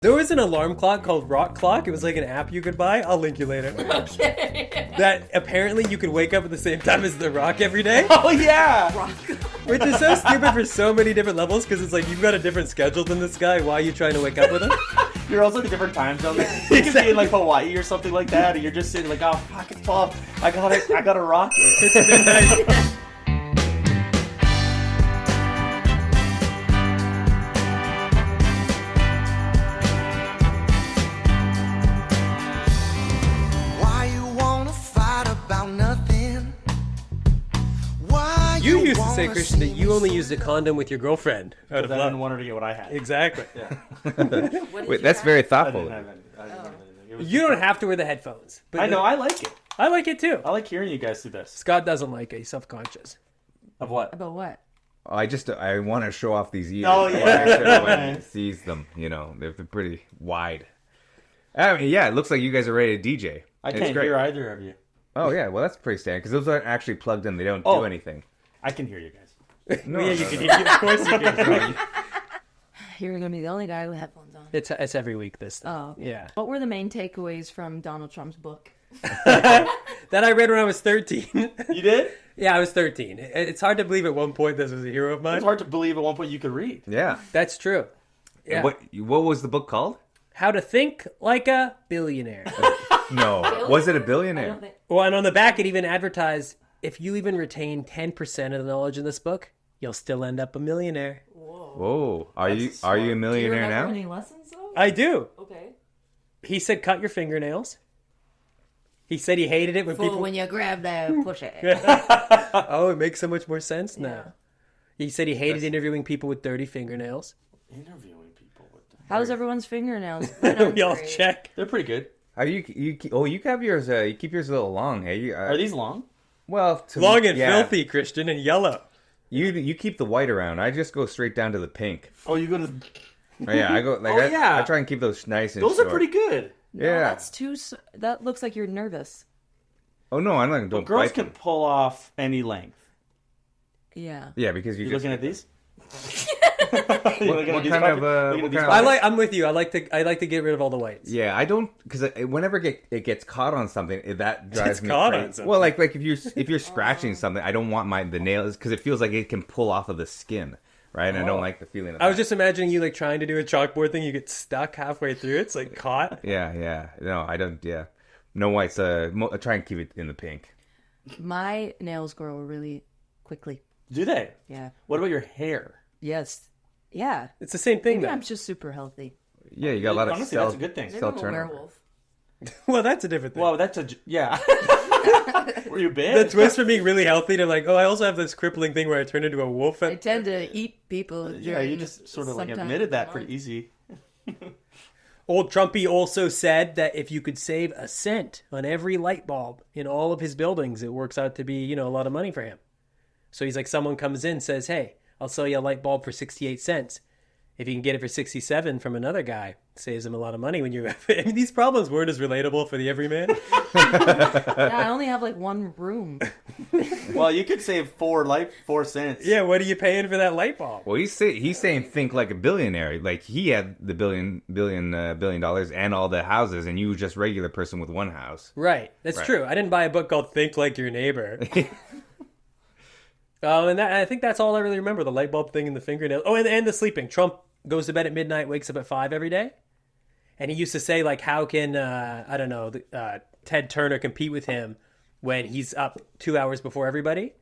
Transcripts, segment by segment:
There was an alarm clock called Rock Clock. It was like an app you could buy. I'll link you later. Okay. That apparently you could wake up at the same time as The Rock every day. Oh, yeah. Rock. Which is so stupid for so many different levels because it's like you've got a different schedule than this guy. Why are you trying to wake up with him? You're also in a different time zone. You could be in like Hawaii or something like that, and you're just sitting like, oh, fuck, it's 12. I gotta rock it. It's midnight. You used to say, Christian, that you only used a condom with your girlfriend. Out of I love. didn't want her to get what I had. Exactly. Yeah. What did Wait, you that's have? very I thoughtful. didn't have any. I didn't have anything. It was You don't different. have to wear the headphones. But I know. I like it. I like it too. I like hearing you guys do this. Scott doesn't like it. He's self-conscious. Of what? About what? I want to show off these ears. Oh, before yeah. everyone sees them. You know, they're pretty wide. I mean, yeah, it looks like you guys are ready to DJ. I It's can't great. hear either of you. Oh yeah, well that's pretty standard because those aren't actually plugged in. They don't do anything. I can hear you guys. No, yeah, you can hear it. Of course you can. You're gonna be the only guy with headphones on. It's every week this. Oh, Yeah. What were the main takeaways from Donald Trump's book? That I read when I was 13. You did? Yeah, I was 13. It's hard to believe at one point this was a hero of mine. It's hard to believe at one point you could read. Yeah. That's true. Yeah. What was the book called? How to Think Like a Billionaire. No, was it a I billionaire? don't think. Well, and on the back it even advertised, if you even retain 10% of the knowledge in this book, you'll still end up a millionaire. Whoa, are you smart. a Do you millionaire remember now? any lessons though? I do. Okay. He said cut your fingernails. He said he hated it when Fool, people... when you grab that, push it. Oh, it makes so much more sense now. He said he hated interviewing people with dirty fingernails. Interviewing people with them. How's everyone's fingernails? Mine aren't We all great. check. They're pretty good. Are you have yours? You keep yours a little long. Hey, Are these long? well Long and yeah. filthy, Christian, and yellow. You keep the white around. I just go straight down to the pink. Oh, you go to... Oh, yeah, I go like Oh, yeah. I try and keep those nice and Those short. are pretty good. No, Yeah. that's too. That looks like you're nervous. Oh no, I'm not. But Don't girls bite can them. pull off any length. Yeah. Yeah, because You just looking at these? What kind of I'm with you. I like to get rid of all the whites. Yeah, I don't because whenever it gets caught on something, that drives It's me caught crazy. on something. Well, like if you're scratching something, I don't want the nails because it feels like it can pull off of the skin, right? And I don't like the feeling of I was that. just imagining you like trying to do a chalkboard thing. You get stuck halfway through. It's like caught. Yeah. No, I don't. Yeah, no whites. I try and keep it in the pink. My nails grow really quickly. Do they? Yeah. What about your hair? Yes. Yeah. It's the same thing. Maybe Though. I'm just super healthy. Yeah, you got a lot of Honestly, cell. that's a good thing. Maybe Cell I'm a turnover. werewolf. Well, that's a different thing. Well, that's a... Yeah. Were you big? The twist from being really healthy to like, oh, I also have this crippling thing where I turn into a wolf. I tend to eat people. Yeah, you just sort of like admitted that pretty easy. Old Trumpy also said that if you could save a cent on every light bulb in all of his buildings, it works out to be, a lot of money for him. So he's like, someone comes in, says, hey, I'll sell you a light bulb for 68 cents. If you can get it for 67 from another guy, it saves him a lot of money when you... I mean, these problems weren't as relatable for the everyman. Yeah, I only have like one room. Well, you could save 4 cents. Yeah, what are you paying for that light bulb? Well, he's saying think like a billionaire. Like he had the billion dollars and all the houses, and you were just regular person with one house. Right, that's Right. true. I didn't buy a book called Think Like Your Neighbor. I think that's all I really remember, the light bulb thing and the fingernail. Oh, and the sleeping. Trump goes to bed at midnight, wakes up at 5 every day. And he used to say, like, how can, Ted Turner compete with him when he's up 2 hours before everybody?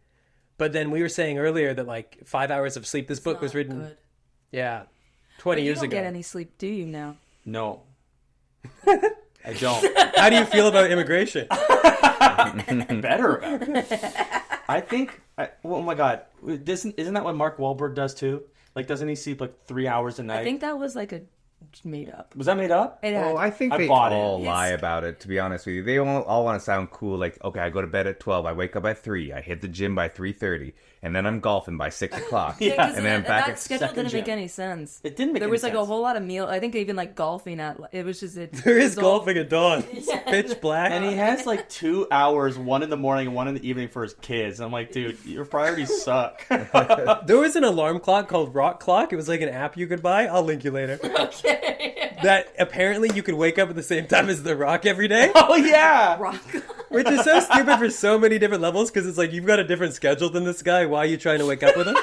But then we were saying earlier that, like, 5 hours of sleep, this book was written, Good. 20 You years don't ago. get any sleep, do you now? No. I don't. How do you feel about immigration? Better about it. I think... oh my God. Isn't that what Mark Wahlberg does too? Like, doesn't he sleep like 3 hours a night? I think that was like a made up. Was that made up? It Oh, had, I think I they bought it. all Yes. lie about it. To be honest with you, they all want to sound cool. Like, okay, I go to bed at 12. I wake up at 3. I hit the gym by 3:30, and then I'm golfing by 6 o'clock. Yeah, 'cause and then back that at schedule second didn't make gym. any sense. It didn't make There any was like sense. a whole lot of meal. I think even like golfing at it was just it. There is was all- golfing at dawn. It's pitch black. And he has like 2 hours, 1 in the morning and 1 in the evening for his kids. I'm like, dude, your priorities suck. There was an alarm clock called Rock Clock. It was like an app you could buy. I'll link you later. Okay. that apparently you could wake up at the same time as The Rock every day, Oh yeah. Rock. which is so stupid for so many different levels because it's like you've got a different schedule than this guy. Why are you trying to wake up with him?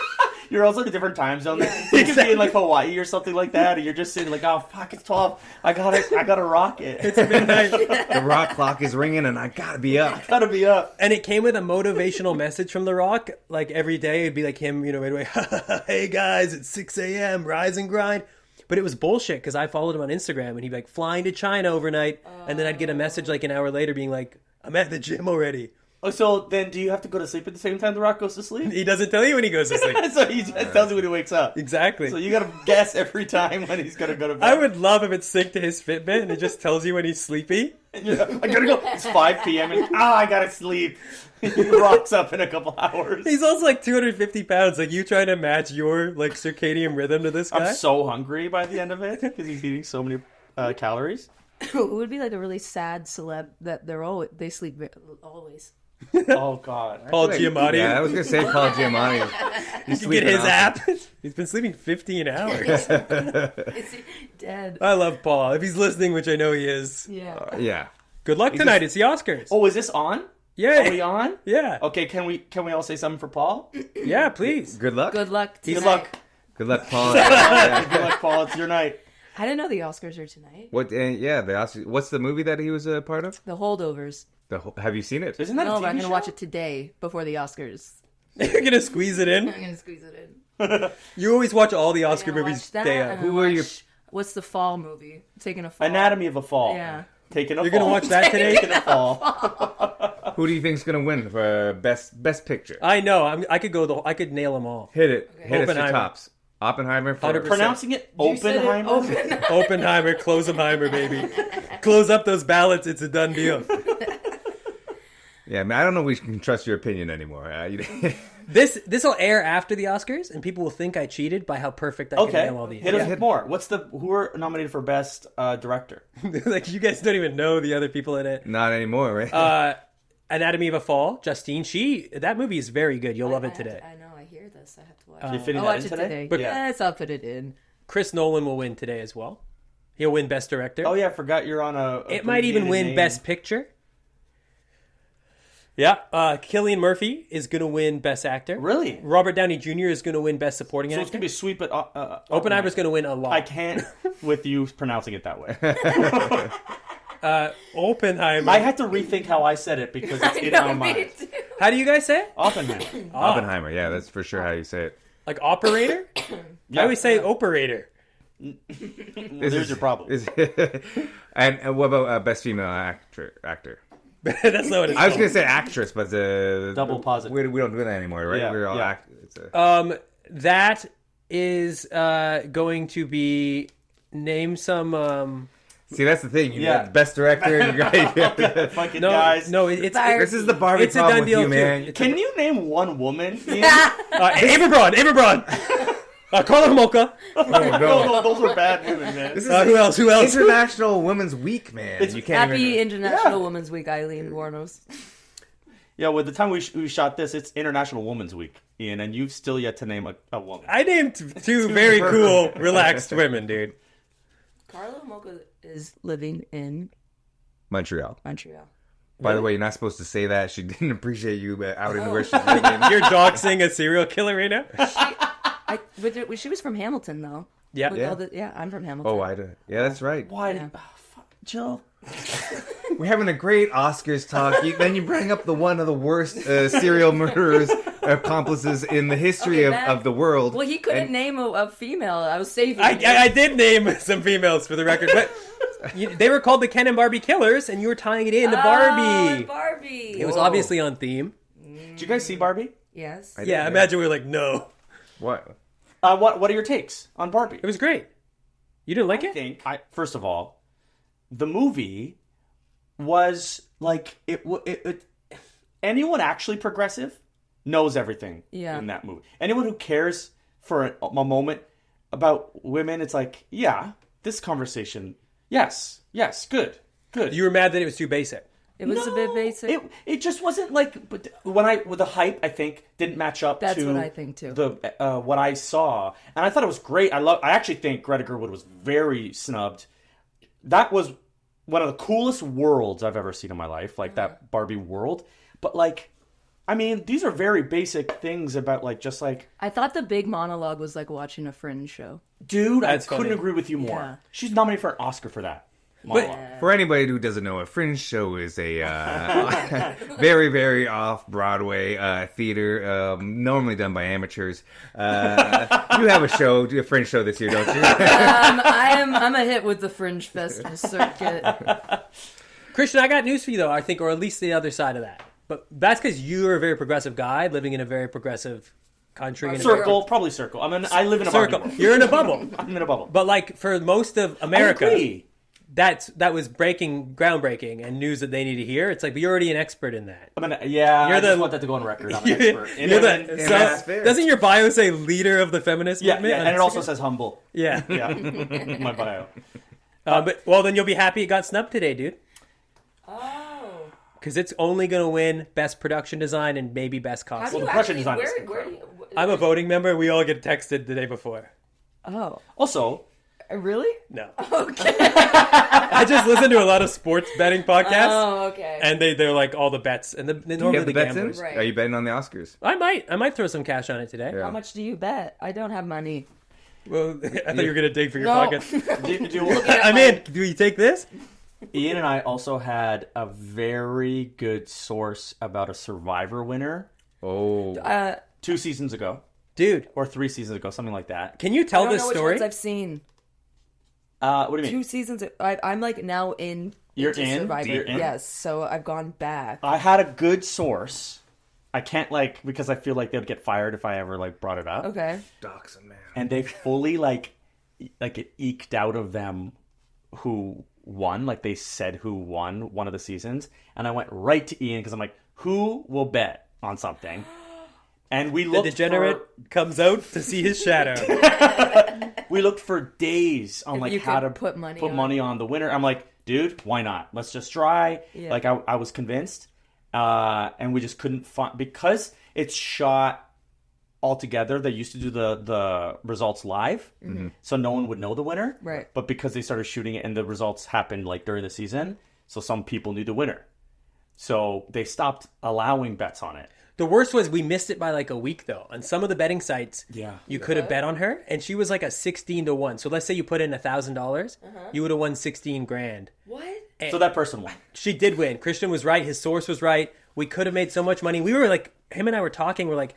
You're also in a different time zone. You could be in like Hawaii or something like that, and you're just sitting like, oh fuck, it's 12. I gotta rock it. It's midnight. The rock clock is ringing, and I gotta be up. Gotta be up. And it came with a motivational message from The Rock. Like every day, it'd be like him, right away. Hey guys, it's 6 a.m. Rise and grind. But it was bullshit because I followed him on Instagram, and he'd be like flying to China overnight, and then I'd get a message like an hour later being like, I'm at the gym already. Oh, so then do you have to go to sleep at the same time The Rock goes to sleep? He doesn't tell you when he goes to sleep. So he just tells you when he wakes up. Exactly. So you gotta guess every time when he's gonna go to bed. I would love if it's synced to his Fitbit and it just tells you when he's sleepy. Yeah, I gotta go. It's 5 p.m. and I gotta sleep. He rocks up in a couple hours. He's also like 250 pounds. Like you trying to match your like circadian rhythm to this guy? I'm so hungry by the end of it because he's eating so many calories. It would be like a really sad celeb that they sleep always. Oh God. Paul Giamatti. Yeah, I was gonna say Paul Giamatti. He's You get sleeping his awesome. app. He's been sleeping 15 hours. Is he dead? I love Paul. If he's listening, which I know he is. Yeah. Yeah. Good luck He's tonight. just- It's the Oscars. Oh, is this on? Yeah. Are we on? Yeah. Okay, can we all say something for Paul? Yeah, please. Good luck. Good luck tonight. Good luck. Good luck, Paul. Yeah. Good luck, Paul. It's your night. I didn't know the Oscars are tonight. What? Yeah, the Oscar. What's the movie that he was a part of? The Holdovers. Have you seen it? Isn't that a No, TV but I'm going show? to watch it today before the Oscars. You're going to squeeze it in? I'm going to squeeze it in. You always watch all the Oscar I'm gonna movies watch that, day and of. I'm Who are you- watch- What's the fall movie? Taking a fall. Anatomy of a Fall. Yeah. Taking a You're fall. going to watch that today? Taking a fall. Who do you think's gonna win for best picture? I know. I could nail them all. Hit it. Hit us your Oppenheimer. tops. Oppenheimer. For 100%. Pronouncing it You said it Oppenheimer. open. Oppenheimer, Closenheimer, baby. Close up those ballots. It's a done deal. Yeah, man, I don't know if we can trust your opinion anymore. This will air after the Oscars, and people will think I cheated by how perfect I can Okay, nail all these. hit us Yeah. with more. Who are nominated for best director? Like you guys don't even know the other people in it. Not anymore, right? Anatomy of a Fall. Justine. That movie is very good. You'll love it today. I know. I hear this. I have to watch You're it. fitting I'll that watch in it today? But- Yeah. Yes, I'll put it in. Chris Nolan will win today as well. He'll win Best Director. Oh yeah, I forgot you're on a. It might even win name. Best Picture. Yeah, Cillian Murphy is going to win Best Actor. Really? Robert Downey Jr. is going to win Best Supporting So it's Actor. gonna be sweet, but Oppenheimer's going to win a lot. I can't with you pronouncing it that way. Oppenheimer. I had to rethink how I said it because it's in my mind. How do you guys say it? Oppenheimer. Oppenheimer. Yeah, that's for sure how you say it. Like operator? I always say operator. Well, there's your problem. And what about best female actor? That's not what it's I was called. gonna say actress, but Double positive. We don't do that anymore, right? Yeah, We're all yeah. That is going to be name some. See, that's the thing. You Yeah. got best director. And you got, Fucking No, guys. no, it's this is the Barbie it's a problem done with deal you, too. man. It's Can you name one woman? Ian? Ava Braun, Carla Homolka. Oh, no, those were bad women, man. This is Who else? International Women's Week, man. You can't Happy even. International Women's Week, Eileen Warnos. Yeah, well, the time we shot this, it's International Women's Week, Ian, and you've still yet to name a woman. I named two very cool, relaxed women, dude. Carla Homolka is living in Montreal. Montreal. By the way, you're not supposed to say that. She didn't appreciate you outing where she's living. You're doxing a serial killer right now? She was from Hamilton, though. Yeah. With Yeah. all the- I'm from Hamilton. Oh, I do. Yeah, that's right. Why? Yeah. Fuck, Jill. We're having a great Oscars talk. Then you bring up one of the worst serial murderers accomplices in the history of the world. Well, he couldn't And- name a female. I was saving. I did name some females for the record, but they were called the Ken and Barbie Killers, and you were tying it into Barbie. Barbie. It was Whoa. obviously on theme. Did you guys see Barbie? Yes. Yeah, imagine we were like, no. What? What are your takes on Barbie? It was great. You didn't like I it? think, first of all, the movie was like anyone actually progressive knows everything Yeah. in that movie. Anyone who cares for a moment about women, it's like, yeah, this conversation, yes, good. You were mad that it was too basic. It was a bit basic. It just wasn't like, but with the hype, I think didn't match up. That's to what I think, too. The what I saw, and I thought it was great. I actually think Greta Gerwig was very snubbed. that was one of the coolest worlds I've ever seen in my life, like that Barbie world. But like, I mean, these are very basic things about like just like. I thought the big monologue was like watching a Fringe show. Dude, That's I couldn't funny. agree with you more. Yeah. She's nominated for an Oscar for that. monologue. For anybody who doesn't know, a Fringe show is a very, very off-Broadway theater, normally done by amateurs. You have a Fringe show this year, don't you? I'm a hit with the Fringe Festival circuit. Christian, I got news for you, though, I think, or at least the other side of that. But that's because you're a very progressive guy living in a very progressive country. In Circle, probably circle. I live in a Circle. Barbie world. You're in a bubble. I'm in a bubble. But like for most of America, I agree. that was groundbreaking and news that they need to hear. It's like, but you're already an expert in that. I just the- want that to go on record. I'm an expert. You're the- And so- that's fair. doesn't your bio say leader of the feminist movement? and it also says humble. Yeah. Yeah, my bio. But well, then you'll be happy it got snubbed today, dude. Oh. Because it's only going to win Best Production Design and maybe Best How do Costume. you the Prussian actually, design is where do you, I'm a voting member. We all get texted the day before. oh, Also, really? No. Okay. I just listen to a lot of sports betting podcasts. Oh, okay. And they're like all the bets. And Do you normally have the the bets in? gamblers. Right. Are you betting on the Oscars? I might throw some cash on it today. Yeah. How much do you bet? I don't have money. Well, I thought you were going to dig for your No. pocket. I'm in. Do you take this? Ian and I also had a very good source about a Survivor winner Oh. 2 seasons ago, Dude, or 3 seasons ago, something like that. can you I tell don't this know which story? ones I've seen. What do you mean? 2 seasons. I'm like now in. You're into in? Survivor. You're in? Yes, so I've gone back. I had a good source. I can't because I feel like they would get fired if I ever brought it up. Okay. Docs a man. And they fully it eked out of them who won. Like they said who won one of the seasons, and I went right to Ian because I'm like, who will bet on something? And we The looked degenerate comes out to see his shadow. we looked for days on If you how to could put money put on money on the winner. I'm like, dude, why not? Let's just try. Yeah. Like I was convinced, and we just couldn't find because it's shot all together. They used to do the results live, so no one would know the winner. Right. But because they started shooting it and the results happened during the season, so some people knew the winner. So they stopped allowing bets on it. The worst was we missed it by like a week, though. On some of the betting sites, Yeah. you could have bet on her, and she was like a 16-1. So let's say you put in $1,000, you would have won 16 grand. What? So that person won. She did win. Christian was right. His source was right. We could have made so much money. We were like, him and I were talking. We're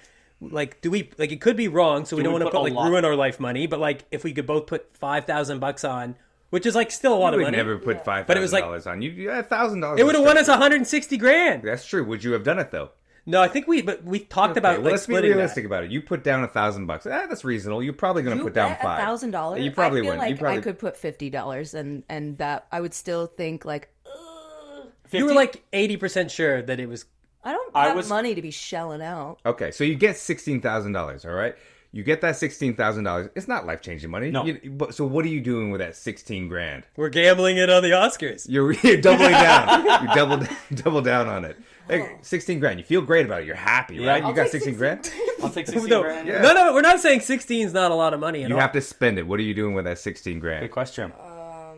like, do we it could be wrong, so we don't we want to put put a lot? ruin our life money. But like, if we could both put $5,000 on, which is like still a lot You of would money, never put $5,000 But it was like- on. You had $1,000. it would have won us 160 grand. That's true. Would you have done it though? No, I think we talked about Okay, well, like let's be splitting realistic that. about it. You put down $1,000. That's reasonable. You're probably going to put down $5. $1,000. You probably I feel wouldn't. like You probably I could put $50 and that I would still think like, ugh, You were like 80% sure that it was. I don't I have was- money to be shelling out. Okay, so you get $16,000. All right, you get that $16,000. It's not life changing money. No. So what are you doing with that 16 grand? We're gambling it on the Oscars. You're doubling down. You double down on it. Like 16 grand. You feel great about it. You're happy, Yeah. right? I'll You got take 16 grand. I'll take 16 No, grand. Yeah. no, we're not saying 16 is not a lot of money at You all. have to spend it. What are you doing with that 16 Good grand? question. Oh.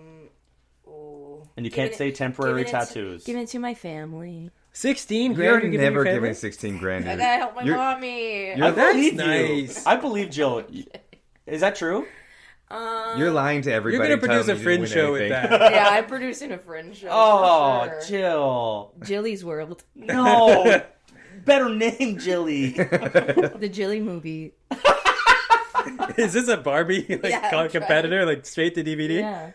And you can't say temporary tattoos. Give it to my family. 16 grand. You're giving your never family? giving 16 grand. I Dude. gotta help my You're- mommy. Oh, that's believe nice. I believe Jill. Is that true? You're lying to You're everybody. going to produce a telling them you fringe didn't show win with anything. that. Yeah, I'm producing a Fringe show. Oh, for sure. Jill. Jilly's World, No. Better name, Jilly. the Jilly movie. Is this a Barbie Yeah, competitor, like straight to DVD? Yeah.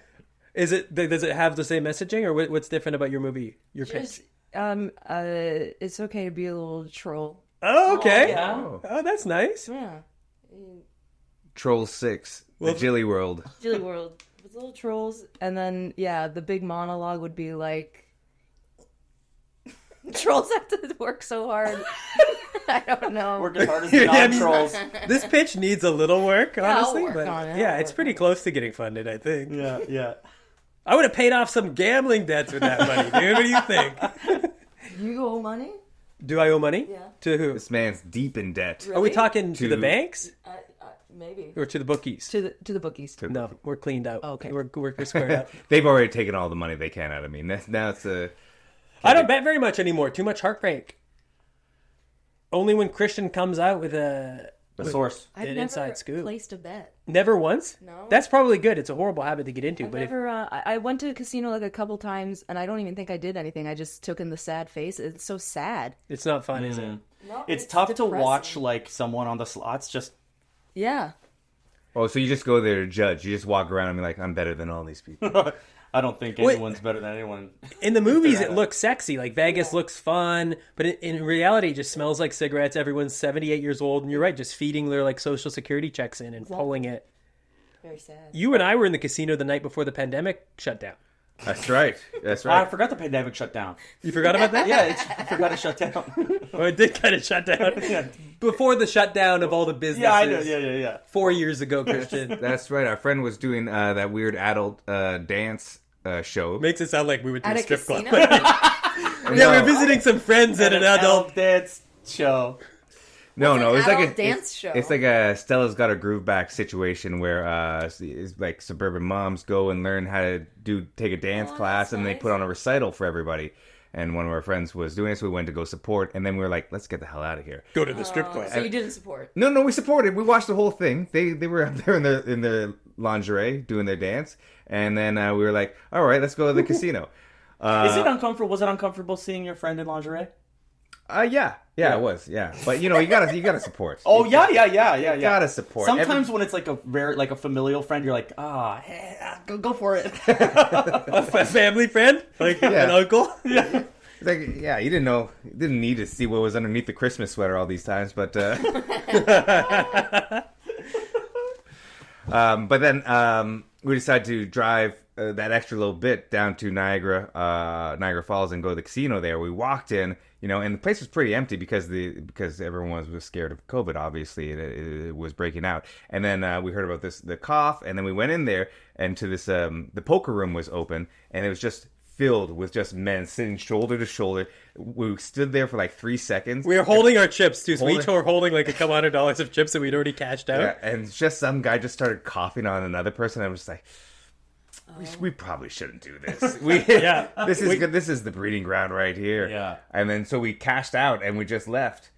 Is it? Does it have the same messaging, or what's different about your movie? Your pitch? Just, it's okay to be a little troll. Oh, okay. yeah. Oh, that's nice. Yeah. Troll 6, Well- the Jilly World. Jilly World with little trolls, and then the big monologue would be like, trolls have to work so hard. I don't know. Work as hard as the non-trolls. This pitch needs a little work, I'll honestly, work but on it. yeah, I'll it's work pretty close to getting funded. I think. Yeah, yeah. I would have paid off some gambling debts with that money, dude. What do you think? You owe money? Do I owe money? Yeah. To who? This man's deep in debt. Are we talking to the To- banks? Maybe. Or to the bookies? To the bookies. No, we're cleaned out. Oh, okay. We're squared up. They've already taken all the money they can out of me. Now it's a... I don't bet very much anymore. Too much heartbreak. Only when Christian comes out with The source. I've An never inside scoop. placed a bet. Never once? No. That's probably good. It's a horrible habit to get into. But I went to a casino like a couple times, and I don't even think I did anything. I just took in the sad face. It's so sad. it's not fun, is it? No, It's tough to depressing. watch like someone on the slots just. Yeah. Oh, so you just go there to judge. You just walk around and be like, I'm better than all these people. I don't think Wait. anyone's better than anyone. In the movies, it looks sexy. Like Vegas looks fun, but in reality, it just smells like cigarettes. Everyone's 78 years old, and you're right, just feeding their like social security checks in and pulling it. Very sad. You and I were in the casino the night before the pandemic shut down. That's right. That's I right. forgot the pandemic shut down. You forgot about that? I forgot it shut down. Well, it did kind of shut down. Before the shutdown of all the businesses. Yeah, I know. Yeah. 4 years ago, Christian. That's right. Our friend was doing that weird adult dance show. Makes it sound like we went to At a a strip casino? club. Yeah, we're visiting some friends at an adult. dance show. No, it's like a adult dance show. It's like a Stella's Got a Groove Back situation where it's like suburban moms go and learn how to take a dance class, and they nice. put on a recital for everybody. And one of our friends was doing it, so we went to go support. And then we were like, let's get the hell out of here. Go to the strip club. So you didn't support. No, we supported. We watched the whole thing. They were up there in their lingerie doing their dance, and then we were like, all right, let's go to the casino. Is it uncomfortable? Was it uncomfortable seeing your friend in lingerie? Yeah, it was, yeah. But you gotta support. Oh yeah. You gotta support. Sometimes when it's like a familial friend, you're like, hey, go for it. A family friend? Like an uncle? Yeah. Like, yeah, you didn't need to see what was underneath the Christmas sweater all these times, but but then we decided to drive that extra little bit down to Niagara Falls and go to the casino there. We walked in, and the place was pretty empty because everyone was scared of COVID. Obviously, it was breaking out. And then we heard about the cough, and then we went in there, and to this the poker room was open, and it was just filled with just men sitting shoulder to shoulder. We stood there for like 3 seconds. We were holding our chips too, so we each were holding like a couple $100 of chips that we'd already cashed out. Yeah, and just some guy just started coughing on another person. I was just like, we probably shouldn't do this. This is good. This is the breeding ground right here. Yeah. And then so we cashed out and we just left.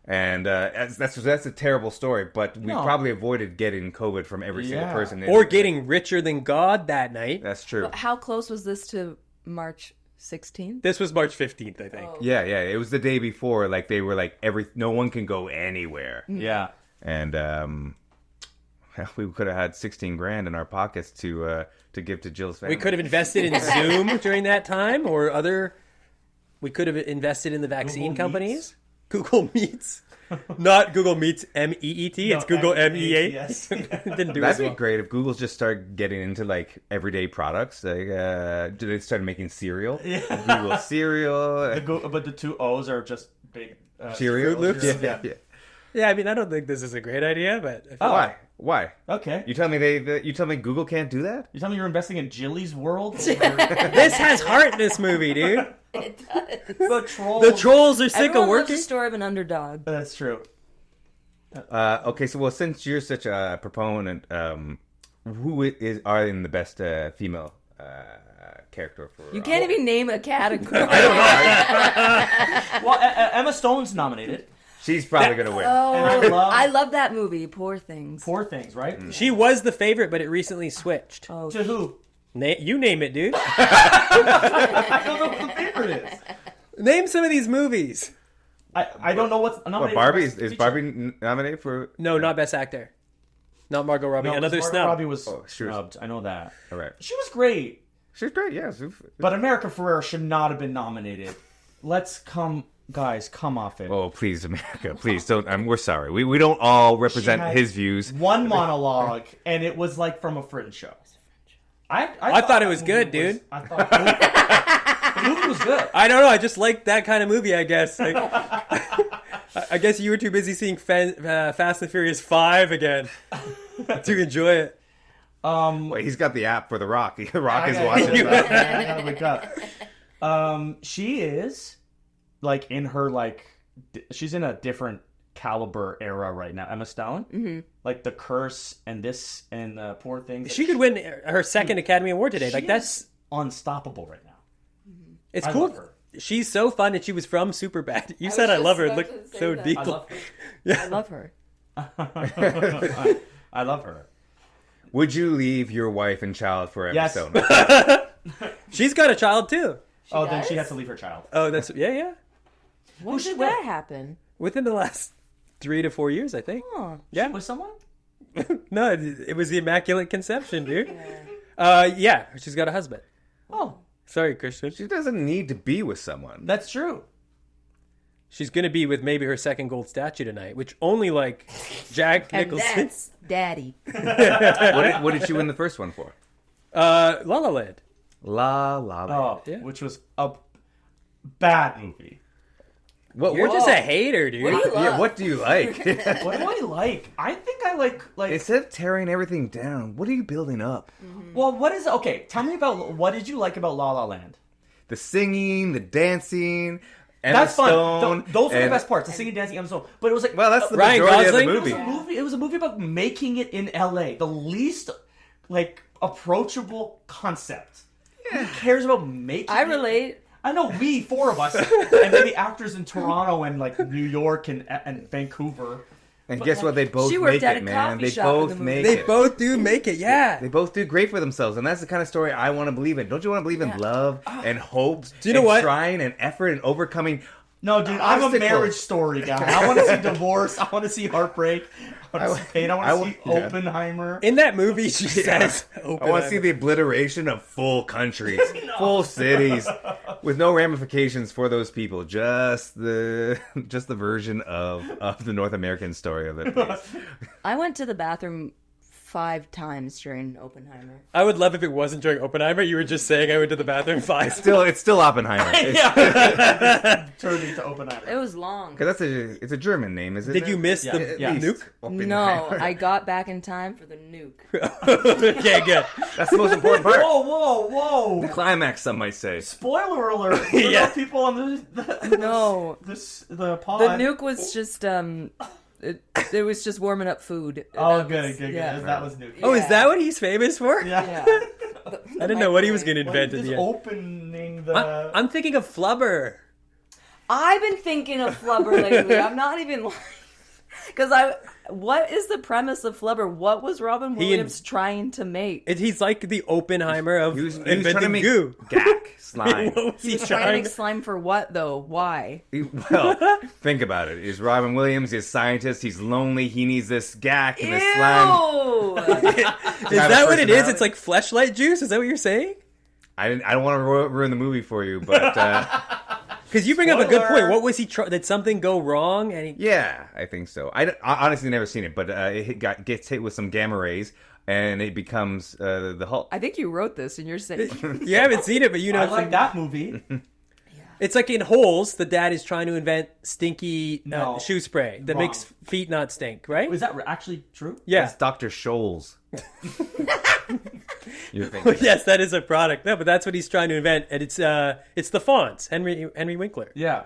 And that's a terrible story, but we probably avoided getting COVID from every single person. Or getting richer than God that night. That's true. How close was this to March 16th? This was March 15th, I think. Yeah. It was the day before. Like they were like no one can go anywhere. Yeah. And we could have had 16 grand in our pockets to give to Jill's family. We could have invested in Zoom during that time, or we could have invested in the vaccine companies. Google Meets. Not Google Meets MEET, it's Google MEA. Yes. Didn't do That'd as be well. great if Google just started getting into like everyday products. Like, do they start making cereal? Yeah. Google cereal. But the two O's are just big. Cheerios? Fruit Loops? Yeah. Yeah, I mean, I don't think this is a great idea, but I feel Why? Okay. You tell me Google can't do that? You tell me you're investing in Jilly's World? this has heart. This movie, dude. It does. The trolls. The trolls are sick Everyone of loves working. the story of an underdog. That's true. Okay, so since you're such a proponent, who are in the best female character for? You can't even name a category. Well, Emma Stone's nominated. She's probably gonna win. Oh, And I love that movie. Poor Things. Poor Things, right? She was the favorite, but it recently switched. Oh, To who? You name it, dude. I don't know what the favorite is. Name some of these movies. I don't know what's nominated. What, Barbie? for Best Is Feature. Barbie nominated for? No, not Best Actor. Not Margot Robbie. No, Another Margot snub. Robbie was she was- snubbed. I know that. All right. She was great, She's great. Yeah. but America Ferrera should not have been nominated. Guys, come off it. Oh, please, America, please don't. We're sorry. We don't all represent She had his views. One monologue, and it was like from a Fringe show. I thought it that was movie good, dude. I thought the movie was good. I don't know. I just like that kind of movie, I guess. Like, I guess you were too busy seeing Fast and Furious 5 again to enjoy it. Wait, he's got the app for The Rock. The Rock is I watching. gotta wake up. She is like in her she's in a different caliber era right now. Emma Stone, like The Curse and this and Poor Things. She could win her second Academy Award today. Like that's unstoppable right now. it's I cool. love her. She's so fun, and she was from Superbad. You I said was I love her. just Look about to say so that. deep. I love her. I love her. I love her. Would you leave your wife and child for Emma Yes. Stone? She's got a child too. Then she does? has to leave her child. Oh, that's yeah. When did that happen? Within the last 3 to 4 years, I think. Oh. Yeah. With someone? No, it was the Immaculate Conception, dude. Yeah, she's got a husband. Oh, Sorry, Christian. She doesn't need to be with someone. that's true. She's gonna be with maybe her second gold statue tonight, which only like Jack And Nicholson. that's Daddy. What did she win the first one for? La La Land. La La Land. Oh, Yeah. which was a bad movie. What, You're what, just a hater, dude. What do you yeah, love? what do you like? What do I like? I think I like. Instead of tearing everything down, what are you building up? Well, what is okay? Tell me about what did you like about La La Land? The singing, the dancing, Emma That's fun. Stone. Those were the and- best parts. The singing, dancing, Emma Stone. But it was like Well, that's the Ryan majority Gosling? of the movie. It was a movie about making it in LA. The least like approachable concept. Who cares about making I it? relate. I know we, four of us, and maybe actors in Toronto and like New York and Vancouver. And guess what? They both She worked make at it, a man. coffee They shop in both the movie. make They it. both do make it, yeah. They both do great for themselves, and that's the kind of story I want to believe in. Don't you want to believe in love and hope? Do you know and what? Trying and effort and overcoming. No, dude, I'm a Obstacles. marriage story guy. I want to see divorce. I want to see heartbreak. I want to see pain. I I want to see want- yeah. Oppenheimer. In that movie, she says, I want to see the obliteration of full countries, full cities, with no ramifications for those people. Just the version of the North American story of it. Please. I went to the bathroom 5 times during Oppenheimer. I would love if it wasn't during Oppenheimer. You were just saying I went to the bathroom 5. It's still Oppenheimer. Turned into Oppenheimer. It was long. Because it's a German name, isn't it? Did you miss Yeah. the Yeah. nuke? No, Oppenheimer. I got back in time for the nuke. Okay, good. That's the most important part. Whoa! Climax, some might say. Spoiler alert! For Yeah. those people on the No. the pod. The nuke was just it was just warming up food. Oh, That good, was- good. yeah. That was nuke. Oh, is that what he's famous for? Yeah. Yeah. I didn't know what he was going to Well, invent at just the end. opening the. I'm thinking of Flubber. I've been thinking of Flubber lately. I'm not even like because what is the premise of Flubber? What was Robin He Williams trying to make? He's like the Oppenheimer of He was trying to inventing make goo. gack slime. What was He he was trying to trying make slime for what though? Why? Well, think about it. Is Robin Williams, he's a scientist, he's lonely, he needs this gack and this slime. Ew! Is have a that what it is? personality? It's like fleshlight juice? Is that what you're saying? I don't want to ruin the movie for you, but Because you bring up a good Spoiler. point. What was he did something go wrong? And he, yeah, I think so. I honestly never seen it, but gets hit with some gamma rays and it becomes the Hulk. I think you wrote this and you're saying you haven't seen it, but you know I like that movie. it's like in Holes. The dad is trying to invent stinky No. shoe spray that Wrong. makes feet not stink. Right? Was that actually true? Yeah. That's Dr. Scholl's. You're thinking. Yes, that is a product. No, but that's what he's trying to invent, and it's the Fonz, Henry Winkler, Yeah.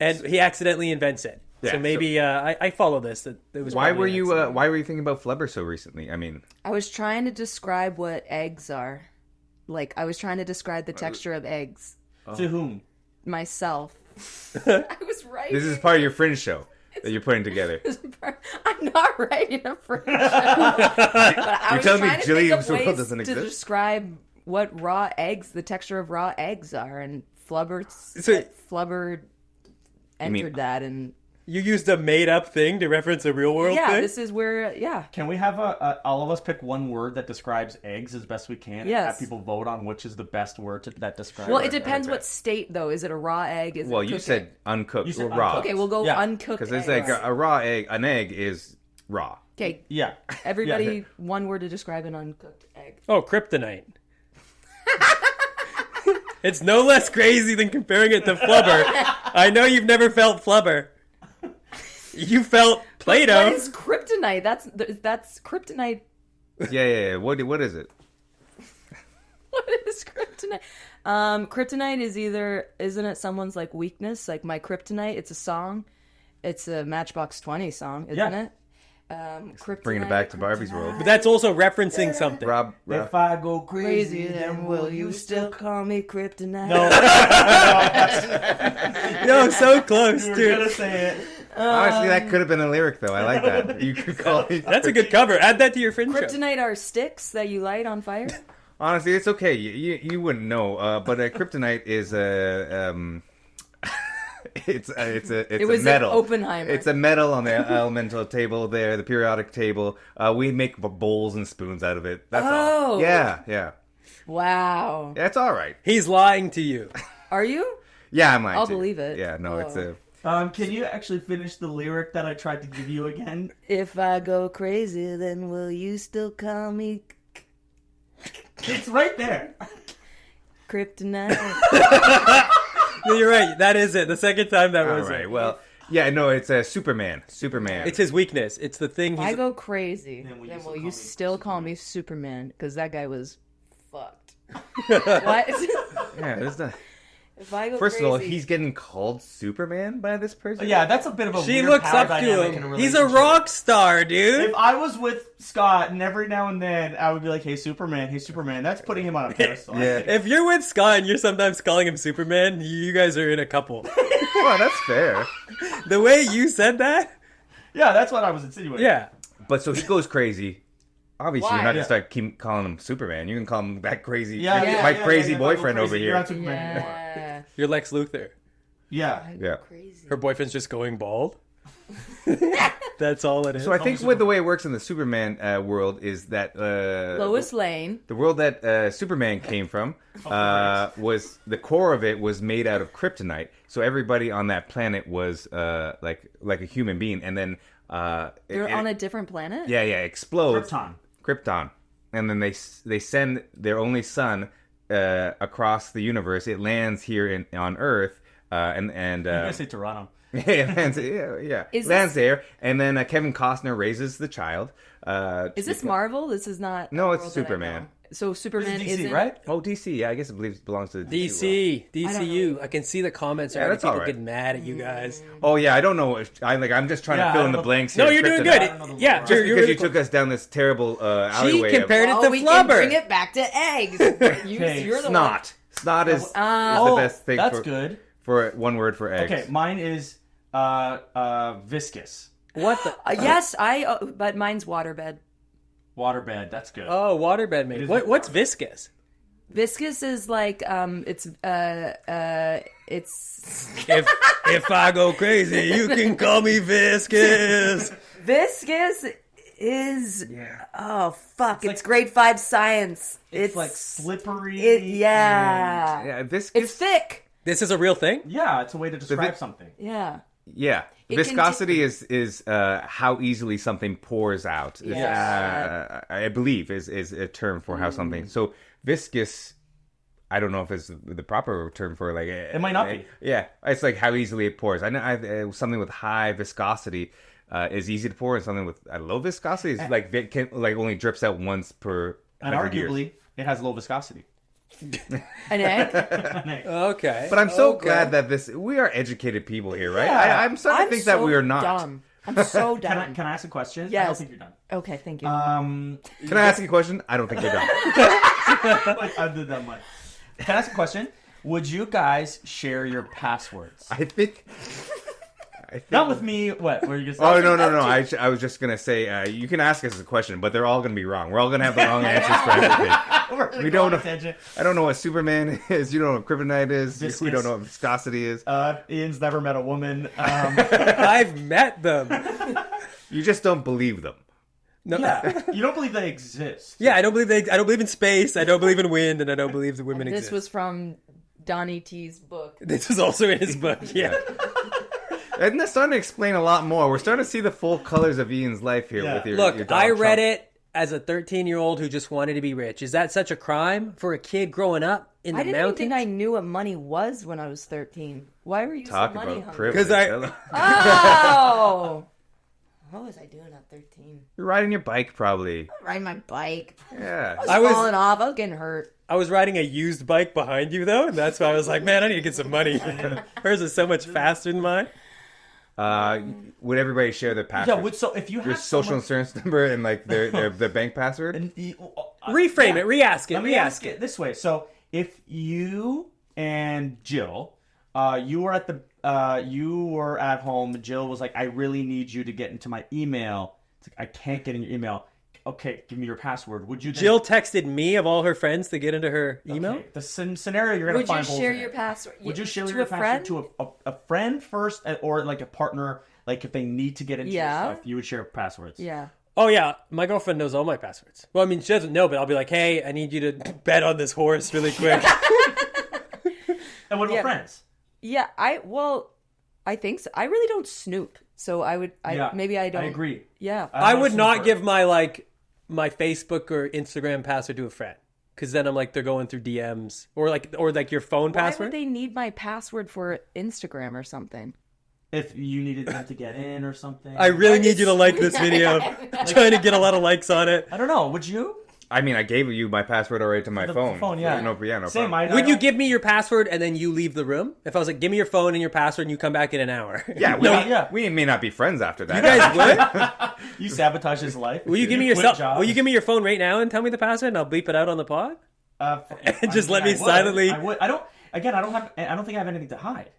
and he accidentally invents it. Yeah, so maybe I follow this. That it was. Why probably were an you accident. Why were you thinking about Flubber so recently? I mean, I was trying to describe what eggs are. Like I was trying to describe the texture of eggs To whom? myself. I was right. this is part of your fringe show that you're putting together. I'm not writing a French. But I You're was telling me trying to Jilly think of Swirl ways doesn't to exist? describe what raw eggs, the texture of raw eggs are, and Flubber So- Flubber mean- entered that, and You used a made-up thing to reference a real-world yeah, thing. this is where Can we have all of us pick one word that describes eggs as best we can? And Yes. have people vote on which is the best word that describes. Well, it. it depends what state though. Is it a raw egg? Is Well, it you cooked said egg? uncooked You said or raw. uncooked. Okay, we'll go Yeah. uncooked. Because it's eggs. like a raw egg. An egg is raw. Okay, Yeah. everybody, Yeah. one word to describe an uncooked egg. Oh, kryptonite. It's no less crazy than comparing it to Flubber. I know you've never felt Flubber. You felt Play-Doh. What is kryptonite? That's kryptonite. Yeah. What is it? What is kryptonite? Kryptonite is isn't it someone's like weakness? Like my kryptonite, it's a song, It's a Matchbox 20 song, isn't Yeah. it? Bringing it back to Barbie's world. But that's also referencing something. Rob, If I go Crazy, crazy, then will you still call me Kryptonite? No, No, so close, you were dude. gonna say it. honestly, that could have been a lyric, though. I like that. You could call it. That's a good cover. Add that to your Fringe show. Kryptonite are sticks that you light on fire? Honestly, it's okay. You wouldn't know. But kryptonite is a it's It was a metal. an Oppenheimer. It's a metal on the elemental table there, the periodic table. We make bowls and spoons out of it. That's all. Oh. Yeah. Wow. It's all right. He's lying to you. Are you? Yeah, I'm lying. I'll to you. believe it. Yeah, no, it's Oh. a. Can you actually finish the lyric that I tried to give you again? If I go crazy, then will you still call me It's right there. Kryptonite? No, you're right. That is it. The second time that All was right. it. Well, yeah, no, it's a Superman. Superman. It's his weakness. It's the thing If I he's... go crazy, Then then will will you you still still call me Superman? Because that guy was fucked. what? yeah. There's the... If I go First crazy, of all, he's getting called Superman by this person. Yeah, that's a bit of a She weird looks power up to dynamic in him. a He's a relationship. rock star, dude. If I was with Scott and every now and then I would be like, hey Superman, that's putting him on a pedestal. Yeah. If you're with Scott and you're sometimes calling him Superman, you guys are in a couple. Well, that's fair. The way you said that, Yeah, that's what I was insinuating. yeah. But so he goes crazy. Obviously, Why? you're not Yeah. just like keep calling him Superman. You can call him that crazy, Yeah, Yeah. my yeah, crazy yeah, if I go boyfriend crazy, over you're here. not Superman anymore. yeah. You're Lex Luthor. Yeah. I go Yeah. crazy. Her boyfriend's just going bald. That's all it is. So I think with the way it works in the Superman world is that Lois Lane. the world that Superman came from was the core of it was made out of kryptonite. So everybody on that planet was like a human being, and then They're on a different planet? yeah explodes Krypton. and then they send their only son across the universe. It lands here on Earth, and I'm gonna say Toronto. it lands, yeah, Is lands this- there, and then Kevin Costner raises the child. Is this Marvel? This is not. No, a it's world that I Superman. know. So Superman This is DC, isn't right? Oh, DC. Yeah, I guess it belongs to the DC, I don't DCU. I can see the comments. Yeah, already. that's People all right. getting mad at you guys. Oh yeah, I don't know. I'm just trying Yeah, to fill I in the don't know. blanks. No, here. you're doing Kryptonite. good. I don't know the Yeah, lore. Just you're because really you took us down this terrible alleyway. She compared it Oh, to we Flubber. can bring it back to eggs. You're the one. Snot. Snot is the Oh, best thing. that's for, good. For one word for eggs. Okay, mine is viscous. What the? Yes, but mine's waterbed. Waterbed, that's good. Oh, waterbed made. is What's waterbed. viscous? Viscous is like it's If I go crazy, you can call me viscous. viscous is oh fuck, it's like- grade 5 science. it's like slippery. yeah. Yeah, this. It's thick. This is a real thing. Yeah, it's a way to describe vi- something. Yeah. Yeah. It Viscosity is how easily something pours out. It's, Yeah. I believe is a term for how something. So viscous, I don't know if it's the proper term for like. It might not be. Yeah, it's like how easily it pours. I know something with high viscosity is easy to pour, and something with low viscosity is like can only drips out once per. And 100 years. arguably, it has low viscosity. An egg? Okay. But I'm so Okay. glad that we are educated people here, right? Yeah. I'm starting to think that so we are not. Dumb. I'm so Can I, dumb. can I ask a question? I don't Yes. think you're done. Okay, thank you. Um, Can I ask you a question? I don't think you're done. I did that much. Can I ask a question? Would you guys share your passwords? I think. Not with me. What? Were you just? Oh no! I was just gonna say you can ask us a question, but they're all gonna be wrong. We're all gonna have the wrong answers for everything. We don't know. I don't know what Superman is. You don't know what kryptonite is. Viscous. We don't know what viscosity is. Ian's never met a woman. I've met them. You just don't believe them. No. Yeah, you don't believe they exist. Yeah, I don't believe in space. I don't believe in wind, and I don't believe the women This exist. was from Donnie T's book. This was also in his book. Yeah. And that's starting to explain a lot more. We're starting to see the full colors of Ian's life here Yeah. with your. Look, your I Donald read Trump. it as a 13-year-old who just wanted to be rich. Is that such a crime for a kid growing up in the I didn't even mountains? think I knew what money was when I was 13. Why were you Talk so money about hungry? privilege. 'Cause Oh! What was I doing at 13? You're riding your bike, probably. Riding my bike. Yeah. I was- Falling off. I was getting hurt. I was riding a used bike behind you, though, and that's why I was like, man, I need to get some money. Hers is so much faster than mine. would everybody share their password? Yeah. So if you have Your social insurance number and like their bank password? Reframe it, re-ask it, Let me re-ask ask it this way. So if you and Jill, you were at home. Jill was like, "I really need you to get into my email." It's like, I can't get in your email. Okay, give me your password. Would you? Jill texted me of all her friends to get into her email. Okay. The scenario you're gonna Would find. you holes share in your it. password? Would you share to your a password friend? to a friend first, or like a partner? Like if they need to get into your stuff, you would share passwords. Yeah. Oh yeah, my girlfriend knows all my passwords. Well, I mean, she doesn't know, but I'll be like, "Hey, I need you to bet on this horse really quick." And what about Yeah. friends? Yeah, I think so. I really don't snoop, so maybe I don't. I agree. Yeah, I I'm would a not snooper. give my Facebook or Instagram password to a friend, because then I'm like they're going through DMs or like your phone why password. would they need my password for Instagram or something? If you needed them to get in or something. I really need you to like this video. I'm trying to get a lot of likes on it. I don't know. Would you? I mean, I gave you my password already to my The phone. phone, yeah. No Same. problem. Would you give me your password and then you leave the room? If I was like, give me your phone and your password and you come back in an hour. Yeah, Yeah. we may not be friends after that. You guys would? You sabotage his life. Will you give me quit your jobs. Will you give me your phone right now and tell me the password and I'll bleep it out on the pod? Just let me I would. silently- I would. I don't. Again, I don't think I have anything to hide.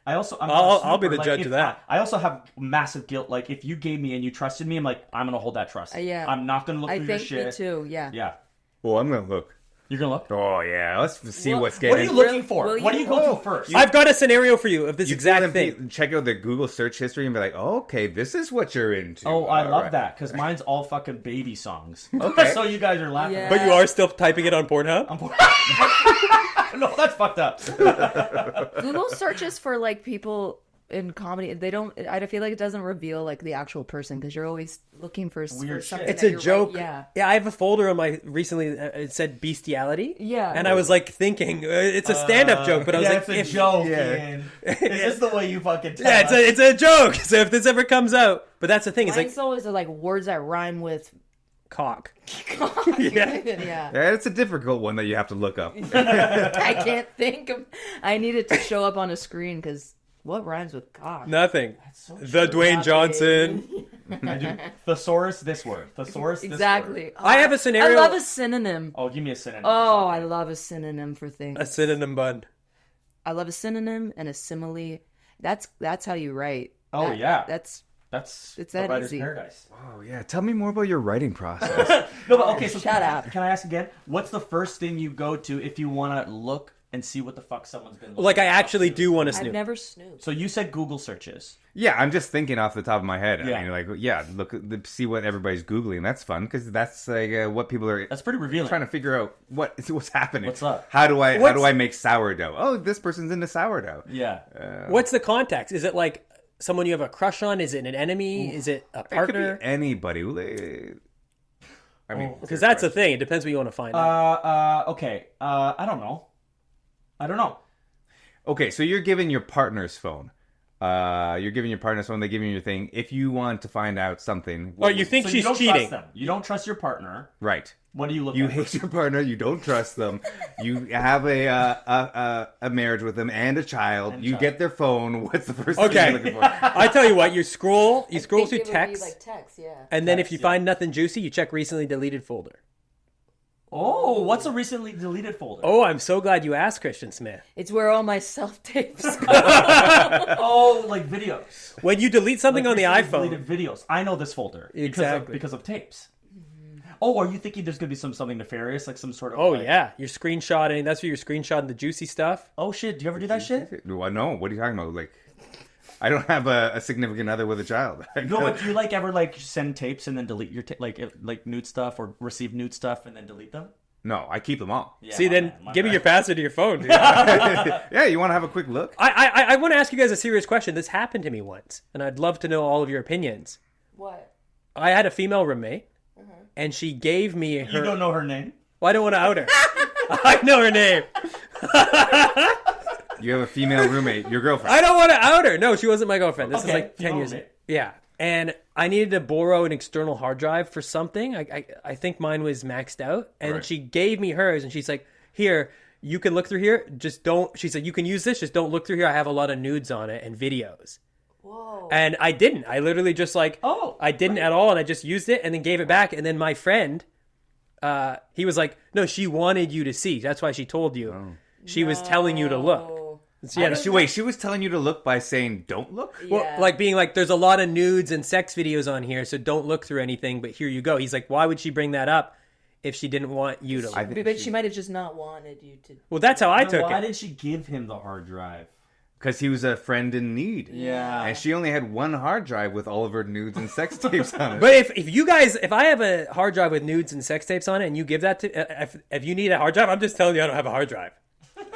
I'm not I'll be super, the judge if of that. I also have massive guilt. Like if you gave me and you trusted me, I'm like, I'm gonna hold that trust. Yeah. I'm not gonna look I through your think shit. me too. Yeah. Yeah. Well, I'm gonna look. You're gonna look. Oh yeah, let's see Well, what's What are getting. you looking for? will What do you- you go to first? I've got a scenario for you of this You exact tell them thing. to check out their Google search history and be like, oh, okay, this is what you're into. Oh, I All love right. that because mine's all fucking baby songs. Okay. So you guys are laughing. Yeah. But you are still typing it on Pornhub? No, that's fucked up. Google searches for like people in comedy. They don't. I feel like it doesn't reveal like the actual person because you're always looking for Weird something. shit. It's that a you're joke. right- Yeah. I have a folder on my recently. It said bestiality. Yeah. And I was like thinking it's a stand-up joke, but I was yeah, like, it's a joke. yeah. Ian. Is this the way you fucking tell yeah, us? it's a joke. So if this ever comes out, but that's the thing. It's Mine's like always like words that rhyme with. cock. yeah. Yeah, it's a difficult one that you have to look up. I can't think of. I need it to show up on a screen because what rhymes with cock? Nothing. so The true. Dwayne Johnson. I do. Thesaurus, this word. Thesaurus, this Exactly. word. I have a scenario. I love a synonym. Oh, give me a synonym. Oh, I love a synonym for things. A synonym bun. I love a synonym and a simile. That's how you write. Oh, yeah. That's That's It's the that writer's easy. paradise. Oh yeah, tell me more about your writing process. No, but okay, so Shut up. Can I ask again? What's the first thing you go to if you want to look and see what the fuck someone's been looking Like I up actually to? do want to I've snoop. never snooped. So you said Google searches. Yeah, I'm just thinking off the top of my head. Yeah. I mean, like, yeah, see what everybody's googling. That's fun because that's like what people are That's pretty revealing. trying to figure out what's happening. What's up? How do What's- I make sourdough? Oh, this person's into sourdough. Yeah. What's the context? Is it like someone you have a crush on? Is it an enemy? Is it a It could partner? be anybody. I mean, Because that's the thing. It depends what you want to find out. Okay. I don't know. okay. So you're giving your partner's phone. You're giving your partner's phone. They give you your thing. If you want to find out something, Oh, you think So she's you don't cheating? trust them. You don't trust your partner. right? What do you look You at? hate your partner. You don't trust them. You have a marriage with them and a child. You get their phone. What's the first thing Okay. you're looking for? I tell you what. You scroll through text, text, yeah. and then if Text, you yeah. find nothing juicy, you check recently deleted folder. Oh, what's a recently deleted folder? Oh, I'm so glad you asked, Christian Smith. It's where all my self tapes go. Oh, like videos. When you delete something Like on the recently iPhone, deleted videos. I know this folder Exactly. because of tapes. Oh, are you thinking there's gonna be something nefarious, like some sort of? oh like, yeah, you're screenshotting. That's where you're screenshotting the juicy stuff. Oh shit! Do you ever do that shit? Well, no. What are you talking about? Like, I don't have a significant other with a child. No, but do you like ever like send tapes and then delete your like nude stuff or receive nude stuff and then delete them? No, I keep them all. Yeah, See, my then bad, my give me bad. your password to your phone, dude. Yeah, you want to have a quick look? I want to ask you guys a serious question. This happened to me once, and I'd love to know all of your opinions. What? I had a female roommate, and she gave me her. You don't know her name. Well, I don't want to out her. I know her name. You have a female roommate, your girlfriend. I don't want to out her. No, she wasn't my girlfriend. This is Okay, like 10 female years. roommate. Yeah, and I needed to borrow an external hard drive for something. I think mine was maxed out, and Right. she gave me hers, and she's like, "Here, you can look through here. Just don't." She said, "You can use this. Just don't look through here. I have a lot of nudes on it and videos." Whoa. And I didn't. I literally just like, Oh, I didn't at all, and I just used it and then gave it back. And then my friend, he was like, no, she wanted you to see. That's why she told you. Oh. She was telling you to look. So, yeah, She was telling you to look by saying, don't look? well, Yeah. like being like, there's a lot of nudes and sex videos on here, so don't look through anything, but here you go. He's like, why would she bring that up if she didn't want you to look? But she might have just not wanted you to. Well, that's how I Then took why it. did she give him the hard drive? Because he was a friend in need. Yeah. And she only had one hard drive with all of her nudes and sex tapes on it. But if you guys, if I have a hard drive with nudes and sex tapes on it, and you give that to, if you need a hard drive, I'm just telling you I don't have a hard drive.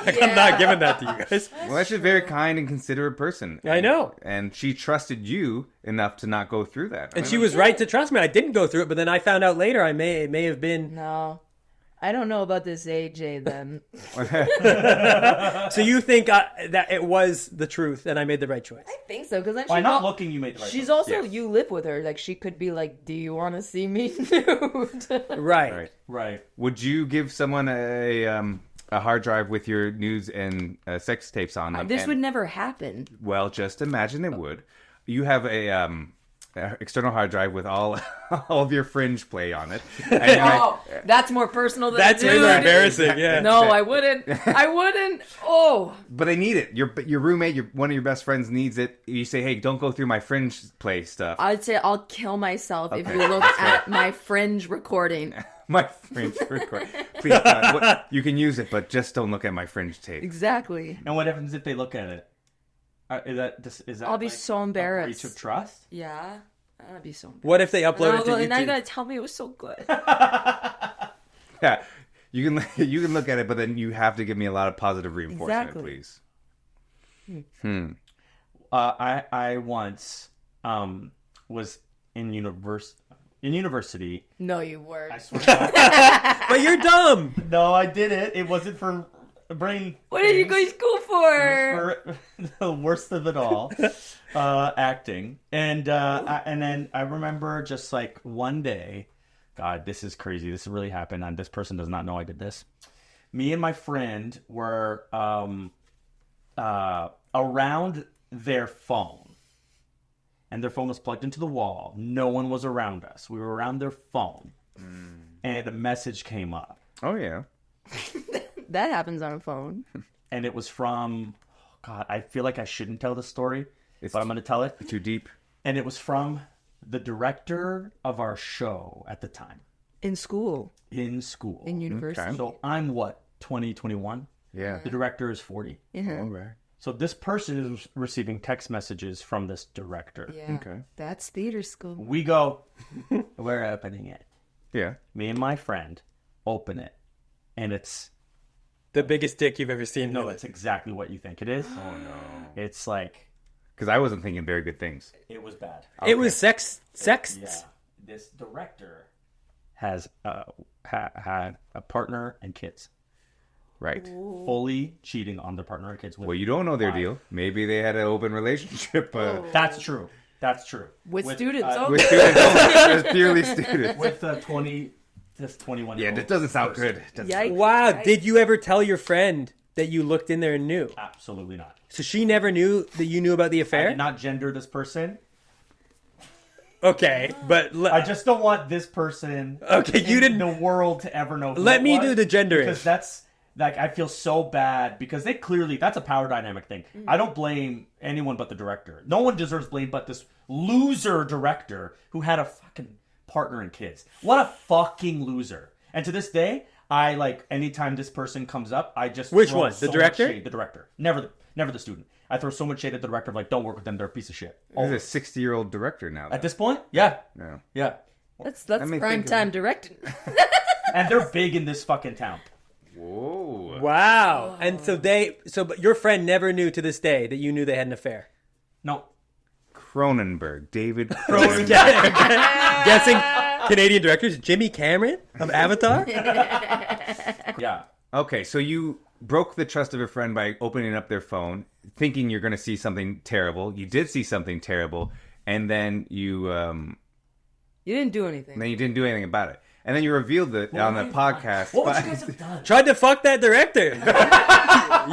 Like, I'm not giving that to you guys. Well, that's just a very kind and considerate person. I know. And she trusted you enough to not go through that. And she was right to trust me. I didn't go through it, but then I found out later it may have been. No. I don't know about this AJ then. So you think that it was the truth, and I made the right choice? I think so, because then By she's not looking, you made the right she's choice. also, Yes. you live with her. Like, she could be like, do you want to see me nude? Right. Right. Right. Would you give someone a hard drive with your nudes and sex tapes on them? This And- would never happen. Well, just imagine it would. You have a external hard drive with all of your Fringe play on it. And you're like, Oh, that's more personal than That's a way nude. more embarrassing. Yeah. No, I wouldn't. I wouldn't. Oh. but they need it. Your roommate, one of your best friends needs it. You say, hey, don't go through my Fringe play stuff. I'd say I'll kill myself if Okay. you look at my Fringe recording. My Fringe record. Please, God, you can use it, but just don't look at my Fringe tape. Exactly. And what happens if they look at it? Is that I'll be like so a embarrassed. breach of trust? Yeah. That'd be so embarrassing. What if they upload it to And now you YouTube? gotta tell me it was so good. Yeah, you can look at it, but then you have to give me a lot of positive reinforcement, Exactly. please. I once was in university. No, you weren't. I swear. to God. But you're dumb. No, I did it. It wasn't for brain. What did you go things. to school for? For the worst of it all, acting, and then I remember just like one day, God, this is crazy. This really happened, and this person does not know I did this. Me and my friend were around their phone, and their phone was plugged into the wall. No one was around us. We were around their phone, and a message came up. Oh yeah. That happens on a phone. And it was from, God, I feel like I shouldn't tell this story, It's but I'm going to tell it. too deep. And it was from the director of our show at the time In school. in school. In university. Okay. So I'm what, 20, 21? Yeah. The director is 40. Yeah. All right. So this person is receiving text messages from this director. Yeah. Okay. That's theater school. We go, we're opening it. Yeah. Me and my friend open it. And it's, The biggest dick you've ever seen. no, it's exactly what you think it is. Oh no. It's like, Because I wasn't thinking very good things. it was bad. It was sex. Yeah, this director has had a partner and kids, Right. fully cheating on their partner and kids. With Well, you don't know their deal. Maybe they had an open relationship That's true. That's true. With students. Oh, with students. Only. It was purely students. With 21. Yeah, this doesn't sound good. Doesn't- Yikes. Wow. Yikes. Did you ever tell your friend that you looked in there and knew? Absolutely not. So she never knew that you knew about the I affair? did not gender this person. Okay, but I just don't want this person. Okay, you in didn't- the world to ever know. Who Let it me was, do the gendering. because that's like I feel so bad because they clearly that's a power dynamic thing. I don't blame anyone but the director. No one deserves blame but this loser director who had a fucking partner and kids. What a fucking loser! And to this day, I like anytime this person comes up, I just Which throw one? The so much director? shade. The director, never the student. I throw so much shade at the director, like don't work with them. They're a piece of shit. He's a 60-year-old director now. At this point, yeah. Yeah. That's me prime think of time it. directing. And they're big in this fucking town. Whoa. Wow. And but your friend never knew to this day that you knew they had an affair. No, Cronenberg. David Cronenberg. Guessing Canadian directors, Jimmy Cameron of Avatar? yeah. Okay, so you broke the trust of a friend by opening up their phone, thinking you're going to see something terrible. You did see something terrible, and then you You didn't do anything. didn't do anything about it. and then you revealed it on the podcast. What would you guys have done? Tried to fuck that director.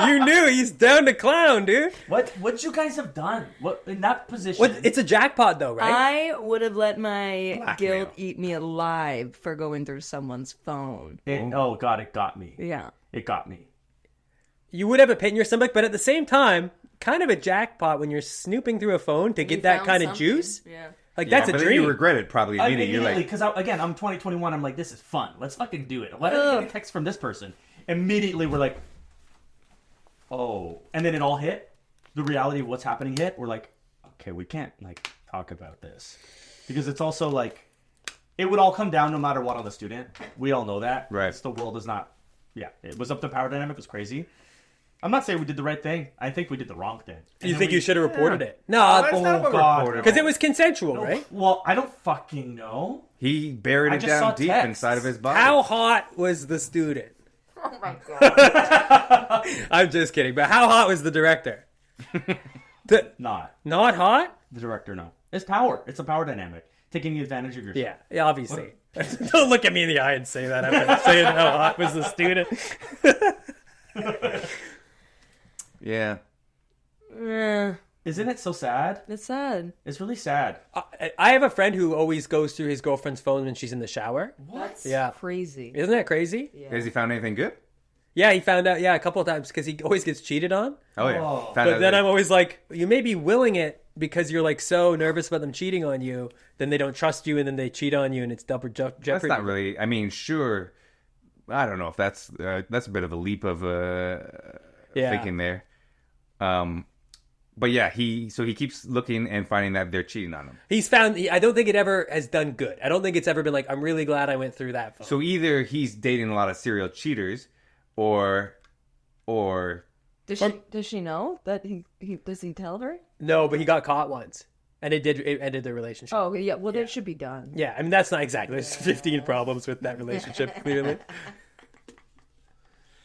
You knew he's down to clown, dude. What would you guys have done? What in that position? What? It's a jackpot, though, right? I would have let my Blackmail. guilt eat me alive for going through someone's phone. Oh God, it got me. Yeah. It got me. You would have a pit in your stomach, but at the same time, kind of a jackpot when you're snooping through a phone to get that kind of juice. Yeah. Like, Yeah, that's but a then you dream. regret it probably immediately. You're like, Because again, I'm 2021. I'm like, this is fun. Let's fucking do it. Why did I get a text from this person? Immediately, we're like, oh, and then it all hit. The reality of what's happening hit. We're like, okay, we can't like talk about this because it's also like it would all come down no matter what on the student. We all know that. Right. The world is not. Yeah, it was up to power dynamic. It was crazy. I'm not saying we did the right thing. I think we did the wrong thing. You think you should have reported it? No, that's not what God. reported. because it was consensual, right? Well, I don't fucking know. He buried I it just down saw deep texts. inside of his body. How hot was the student? Oh my god. I'm just kidding, but how hot was the director? Not Not hot? the director. No, it's power. It's a power dynamic. Taking advantage of yourself. Yeah, obviously. Don't look at me in the eye and say that after saying how hot was the student. Yeah. Isn't it so sad? It's sad. It's really sad. I have a friend who always goes through his girlfriend's phone when she's in the shower. That's Yeah. crazy. Isn't that crazy? Yeah. Has he found anything good? Yeah, he found out, a couple of times because he always gets cheated on. Oh, yeah. Oh. Found But out then that- I'm always like, you may be willing it because you're like so nervous about them cheating on you, then they don't trust you and then they cheat on you and it's double jeopardy. That's not really. I mean, sure. I don't know if that's a bit of a leap of thinking there. But yeah, he keeps looking and finding that they're cheating on him. He's found, I don't think it ever has done good. I don't think it's ever been like, I'm really glad I went through that phone. So either he's dating a lot of serial cheaters, or Does she know that he does he tell her? No, but he got caught once. And it ended the relationship. Oh yeah, well that should be done. Yeah, I mean, that's not exactly. There's 15 problems with that relationship, clearly.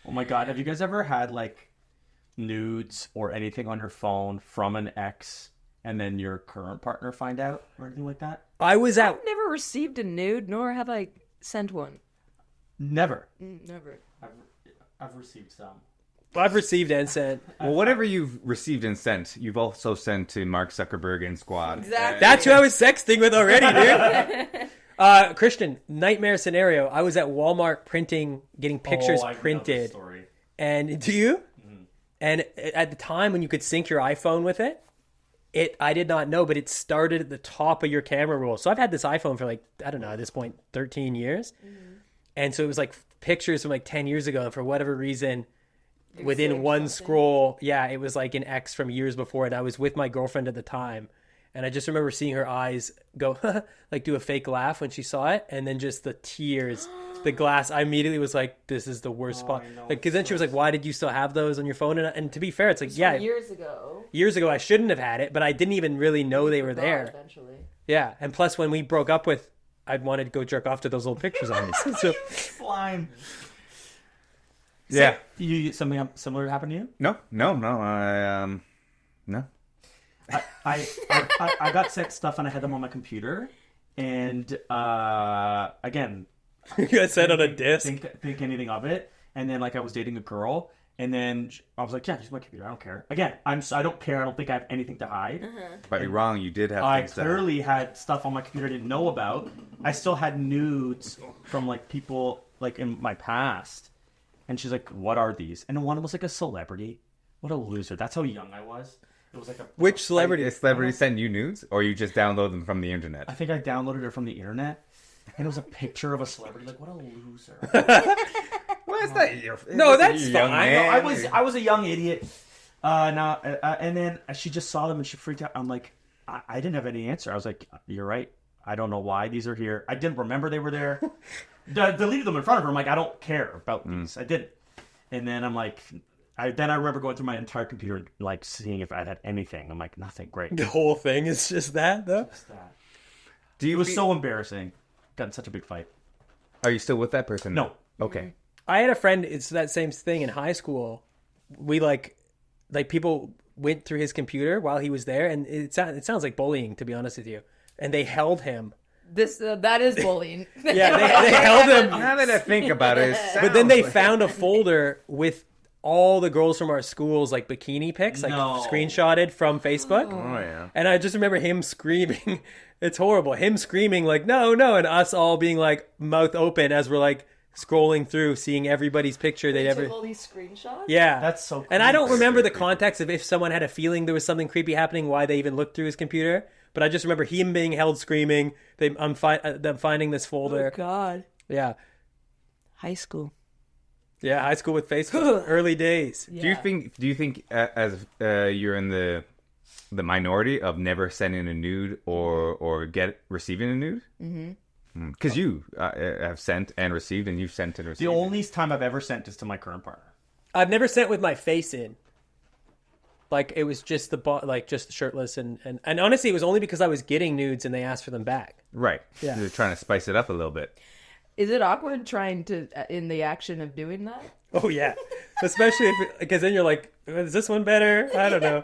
Oh my God. Have you guys ever had like nudes or anything on your phone from an ex and then your current partner find out or anything like that? I was out. I've never received a nude, nor have I sent one. Never. Never. I've received some. I've received and sent. well, whatever you've received and sent, you've also sent to Mark Zuckerberg and Squad. Exactly. That's who I was sexting with already, dude. Christian, nightmare scenario. I was at Walmart getting pictures Oh, I know this printed. story. And do you? And at the time when you could sync your iPhone with it, I did not know, but it started at the top of your camera roll. So I've had this iPhone for like, I don't know, at this point, 13 years. And so it was like pictures from like 10 years ago. And for whatever reason, within one scroll, it was like an ex from years before. And I was with my girlfriend at the time. And I just remember seeing her eyes go, like do a fake laugh when she saw it. And then just the tears, the glass. I immediately was like, this is the worst spot. Like, because then she was like, why did you still have those on your phone? And to be fair, it's like, Years ago. years ago I shouldn't have had it, but I didn't even really know they were Forgot there. Eventually. Yeah. And plus, when we broke up I wanted to go jerk off to those old pictures on me. So, Slime. Yeah. You something similar happened to you? No. No. I got sent stuff and I had them on my computer, and again, you got sent on a disc. think anything of it, and then like I was dating a girl, and then I was like, yeah, use my computer, I don't care. Again, I don't care. I don't think I have anything to hide. But you're wrong. You did have I things that- clearly had stuff on my computer I didn't know about. I still had nudes from like people like in my past, and she's like, "What are these?" And one was like a celebrity. What a loser! That's how young I was. It was like a Which celebrity? A celebrity send you nudes, or you just download them from the internet? I think I downloaded it from the internet, and it was a picture of a celebrity. Like, what a loser! Well, that's not your. No, that's young fine. man. I was a young idiot. And then she just saw them and she freaked out. I'm like, I didn't have any answer. I was like, you're right. I don't know why these are here. I didn't remember they were there. Deleted them in front of her. I'm like, I don't care about these. I didn't. And then I'm like, I remember going through my entire computer and like seeing if I had anything. I'm like, nothing. Great. The whole thing is just that, though. Just that. Do you It was so embarrassing. Got in such a big fight. Are you still with that person? No. Okay. I had a friend. It's that same thing in high school. We like people went through his computer while he was there, and it sounds like bullying, to be honest with you. And they held him that is bullying. Yeah, they held him. Now that I think about it, But then they found a folder with all the girls from our schools like bikini pics, like screenshotted from Facebook. Oh yeah. And I just remember him screaming. It's horrible. Him screaming like, no, no. And us all being like mouth open as we're like scrolling through, seeing everybody's picture they'd ever. Took all these screenshots? Yeah. That's so And I don't remember the context of if someone had a feeling there was something creepy happening, why they even looked through his computer. But I just remember him being held screaming, them finding this folder. Oh, God. Yeah. High school. Yeah, high school with Facebook. Early days. Yeah. Do you think as you're in the minority of never sending a nude or receiving a nude? Mm-hmm. Because you have sent and received, and you've sent and received. The only time I've ever sent is to my current partner. I've never sent with my face in. Like, it was just just shirtless. And honestly, it was only because I was getting nudes and they asked for them back. Right. Yeah. They're trying to spice it up a little bit. Is it awkward trying to, in the action of doing that? Oh, yeah. Especially because then you're like, is this one better? I don't know.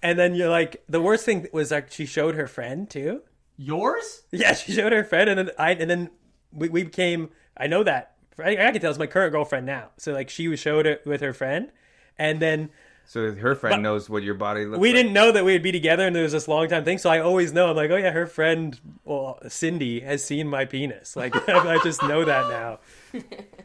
And then you're like, the worst thing was like she showed her friend too. Yours? Yeah, she showed her friend, and then we became. I know that I can tell it's my current girlfriend now. So like she showed it with her friend, and then So her friend knows what your body looks we like. didn't know that we would be together, and there was this long time thing. So I always know. I'm like, oh yeah, her friend, Cindy, has seen my penis. Like I just know that now.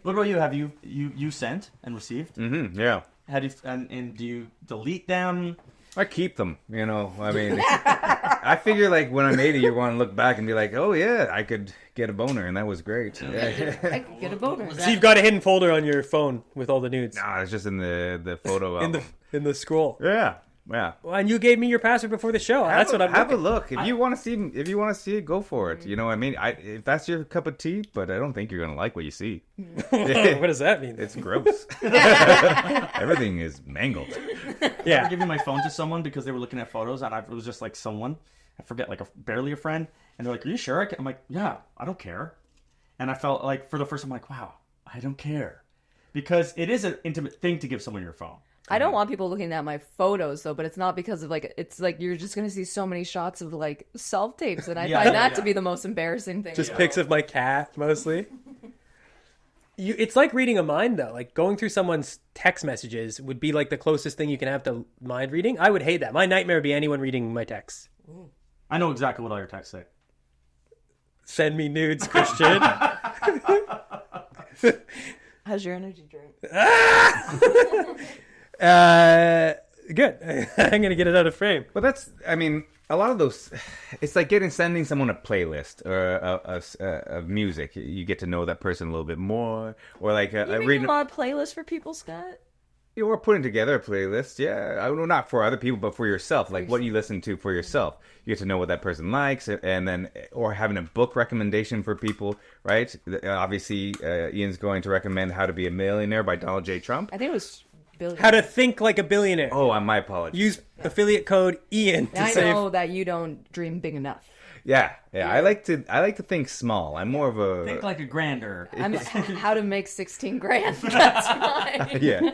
What about you? Have you sent and received? Mm-hmm, yeah. How do you, and do you delete them? I keep them, I mean, I figure like when I'm 80, you're going to look back and be like, oh yeah, I could get a boner, and that was great. Yeah. I could get a boner. So you've got a hidden folder on your phone with all the nudes Nah, it's just in the photo album. in the scroll. Yeah. Well, and you gave me your password before the show. That's what I'm have a looking. look. If you want to see it, go for it. You know what I mean? If that's your cup of tea, but I don't think you're gonna like what you see. What does that mean? It's gross. Everything is mangled. Yeah. I give you my phone to someone because they were looking at photos, and it was just like someone, I forget, like barely a friend, and they're like, "Are you sure?" I'm like, "Yeah, I don't care." And I felt like for the first time, like, "Wow, I don't care," because it is an intimate thing to give someone your phone. I don't want people looking at my photos though, but it's not because of like, it's like you're just going to see so many shots of like self tapes, and I find that to be the most embarrassing thing. Just pics of my cat mostly. It's like reading a mind though. Like going through someone's text messages would be like the closest thing you can have to mind reading. I would hate that. My nightmare would be anyone reading my texts. I know exactly what all your texts say. Send me nudes, Christian. How's your energy drink? Good. I'm gonna get it out of frame. But a lot of those, it's like sending someone a playlist or of music. You get to know that person a little bit more, or like Reading a lot of playlists for people, Scott. Or putting together a playlist, yeah. I don't know, not for other people, but for yourself. Like what you listen to for yourself. You get to know what that person likes, and then, or having a book recommendation for people, right? Obviously, Ian's going to recommend How to Be a Millionaire by Donald J. Trump. I think it was How to think like a billionaire. Oh, my apologies. Use affiliate code Ian to I save. know that you don't dream big enough. Yeah. I like to think small. I'm more of a Think like a grander. I'm how to make 16 grand. That's fine. yeah.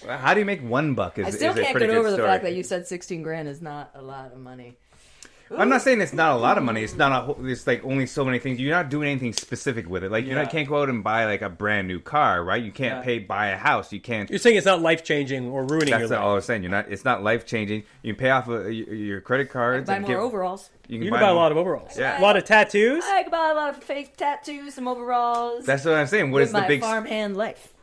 How do you make $1? I still can't get over the fact that you said 16 grand is not a lot of money. I'm not saying it's not a lot of money. It's not it's like only so many things. You're not doing anything specific with it. Like you can't go out and buy like a brand new car, right? You can't buy a house. You can't. You're saying it's not life changing or ruining your That's life. all I was saying. It's not life changing. You can pay off your credit cards. Buy and more overalls. You can buy a lot of overalls. Yeah. A lot of tattoos. I could buy a lot of fake tattoos, some overalls. That's what I'm saying. What is the big farmhand life?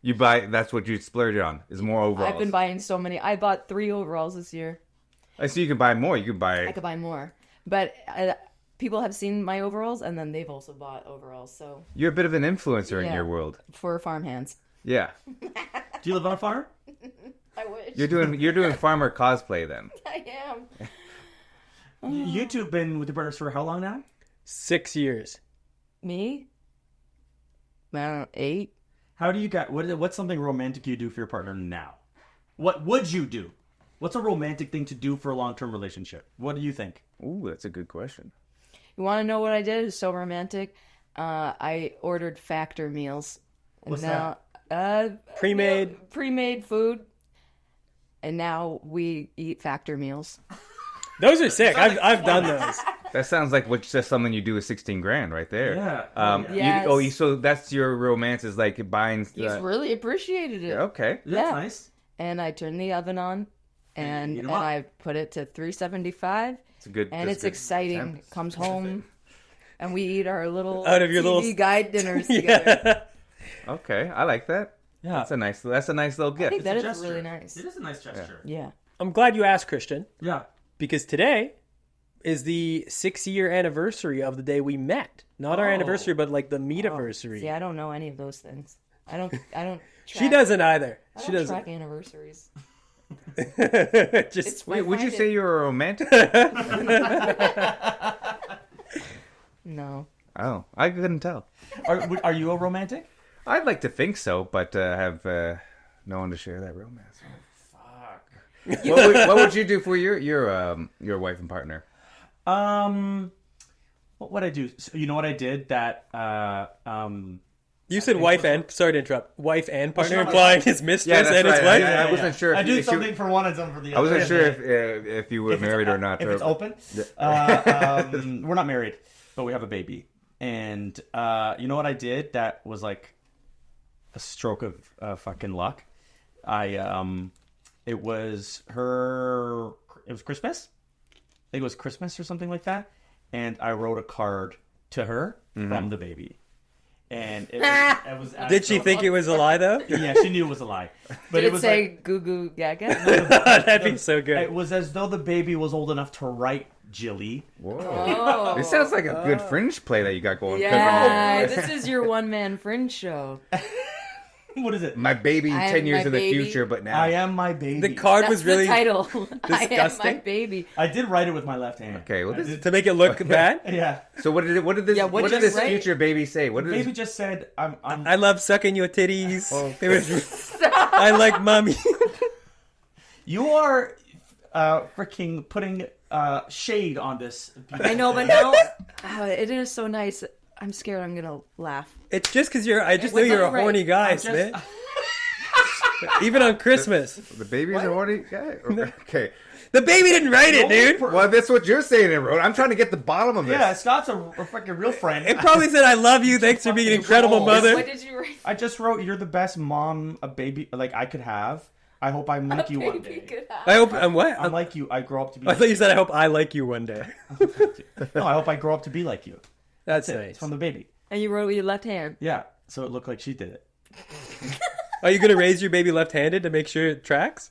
you buy? That's what you splurge on. Is more overalls. I've been buying so many. I bought 3 overalls this year. I see. You can buy more. You can buy. I could buy more, but people have seen my overalls, and then they've also bought overalls. So You're a bit of an influencer in your world. for farmhands. Yeah. Do you live on a farm? I wish. You're doing farmer cosplay then. I am. You two have been with your brothers for how long now? 6 years. Me? I don't know, 8. How do you got? What's something romantic you do for your partner now? What would you do? What's a romantic thing to do for a long-term relationship? What do you think? Ooh, that's a good question. You want to know what I did? It's so romantic. I ordered Factor meals. What's that? Pre-made. Pre-made food. And now we eat Factor meals. Those are sick. I've done those. That sounds like just something you do with 16 grand right there. Yeah. Yes. So that's your romance is like buying. He's really appreciated it. Okay. That's Yeah. nice. And I turned the oven on, and heat 'em up. I put it to 375. It's a good. And that's it's good exciting. temp. Comes home, and we eat our little Out of your TV little- guide dinners together. Yeah. Okay, I like that. Yeah. That's a nice little I gift. think that is Gesture. really nice. It is a nice gesture. Yeah. I'm glad you asked, Christian, Yeah. because today is the 6-year anniversary of the day we met. Not our Oh. anniversary, but like the meet-iversary. See, I don't know any of those things. I don't. She doesn't either. I She don't doesn't. track anniversaries. Just It's Wait, would you find say it- you're a romantic? No. Oh, I couldn't tell. Are you a romantic? I'd like to think so, but have no one to share that romance with. Fuck. What would you do for your wife and partner? What would I do? So, you know what I did? That you said wife and sorry to interrupt. Wife and partner, no, no, implying his mistress and his wife. I wasn't sure. If I do if something for one and something for the I other. wasn't sure if you were married or not. If it's open, we're not married, but we have a baby. And you know what I did? That was like a stroke of fucking luck. It was Christmas. I think it was Christmas or something like that. And I wrote a card to her from the baby. And it was Did she think it was a lie though? Yeah, she knew it was a lie. But Did it was say like, goo goo gaga? That'd be so good. it was as though the baby was old enough to write Jilly. Whoa. Oh. This sounds like a good fringe play that you got going. Yeah, this is your one man fringe show. What is it? My baby I am 10 years my in the baby. future, but now. I am my baby. The card That's was really the title. I am disgusting. my baby. I did write it with my left hand. Okay, well, I this- did- to make it look bad. yeah. So what did this Yeah, what what did did you this write? future baby say? What did Baby just said, I'm I love sucking your titties. Oh. It was, I like mommy. you are freaking putting shade on this. I know, but now it is so nice. I'm scared I'm gonna laugh. It's just because I just With know you're a my right. horny guy, I'm just- Smith. Even on Christmas. the baby's a horny guy? Okay. The baby didn't write it, dude. Well, that's what you're saying, it wrote. I'm trying to get the bottom of this. Yeah, Scott's a freaking real friend. It probably said, I love you. Thanks for being an incredible roll. mother. What did you write? I just wrote, "You're the best mom a baby like I could have. I hope I'm like you one Baby day. could have. I hope, I'm what? I'm like you. I grow up to be. I thought you said, I hope I like you one day. No, I hope I grow up to be like you. That's It's nice. from the baby. And you wrote with your left hand. Yeah, so it looked like she did it. Are you going to raise your baby left-handed to make sure it tracks?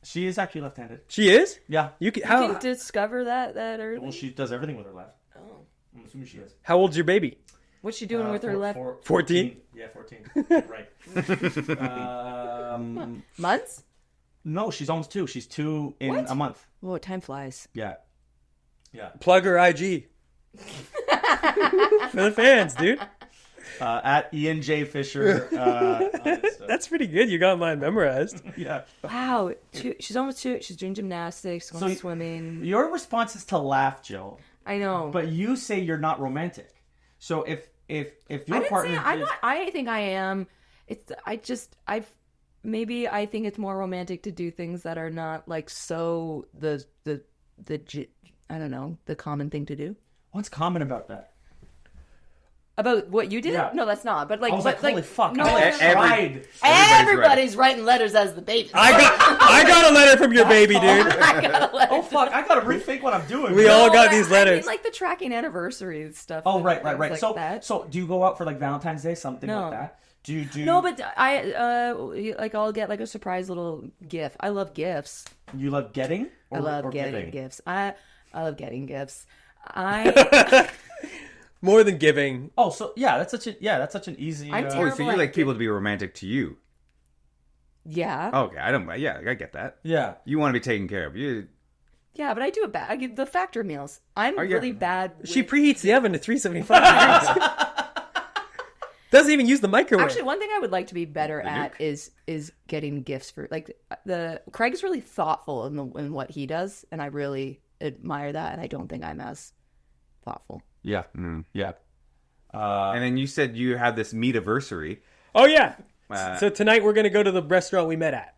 She is actually left-handed. She is? Yeah. You can, You how, can discover that early. Well, she does everything with her left. Oh. I'm assuming she is. how old's your baby? What's she doing with her left 14? Yeah, 14. Right. months? No, she's almost 2. She's 2 in What? a month. Whoa, time flies. Yeah. Yeah. Plug her IG. For the fans, dude. At Ian J. Fisher. On Insta. That's pretty good. You got mine memorized. Yeah. Wow, she's almost 2. She's doing gymnastics, going So- swimming. Your response is to laugh, Jill. I know. But you say you're not romantic. So if I your didn't partner say I'm is, not. I think I am. Maybe I think it's more romantic to do things that are not like so I don't know, the common thing to do. what's common about that? About what you did? Yeah. No, that's not. But like, I was but, like, holy fuck! No, I like no, no. tried. Everybody's writing letters as the baby. I got a letter from your baby, dude. I got a letter. Oh fuck! I gotta rethink what I'm doing. We all got but these I letters. mean, like the tracking anniversary stuff. Oh and right. things So Like that. so do you go out for like Valentine's Day, something No. like that? Do you do? No, but I'll get like a surprise little gift. I love gifts. you love getting. Or, I love or getting giving? gifts. I love getting gifts. I More than giving. Oh, so yeah, that's such an easy. I'm Oh, terrible. so you like people to be romantic to you? yeah. Okay, I get that. Yeah. You want to be taken care of. You Yeah, but I do it bad. I give the factor meals. I'm you- really bad. She with- preheats the oven to 375 degrees. Doesn't even use the microwave. Actually, one thing I would like to be better at is getting gifts for like Craig's really thoughtful in what he does, and I really admire that. And I don't think I'm as thoughtful. Yeah. Yeah. and then you said you had this meet-iversary. Oh, yeah. Uh, So tonight we're going to go to the restaurant we met at.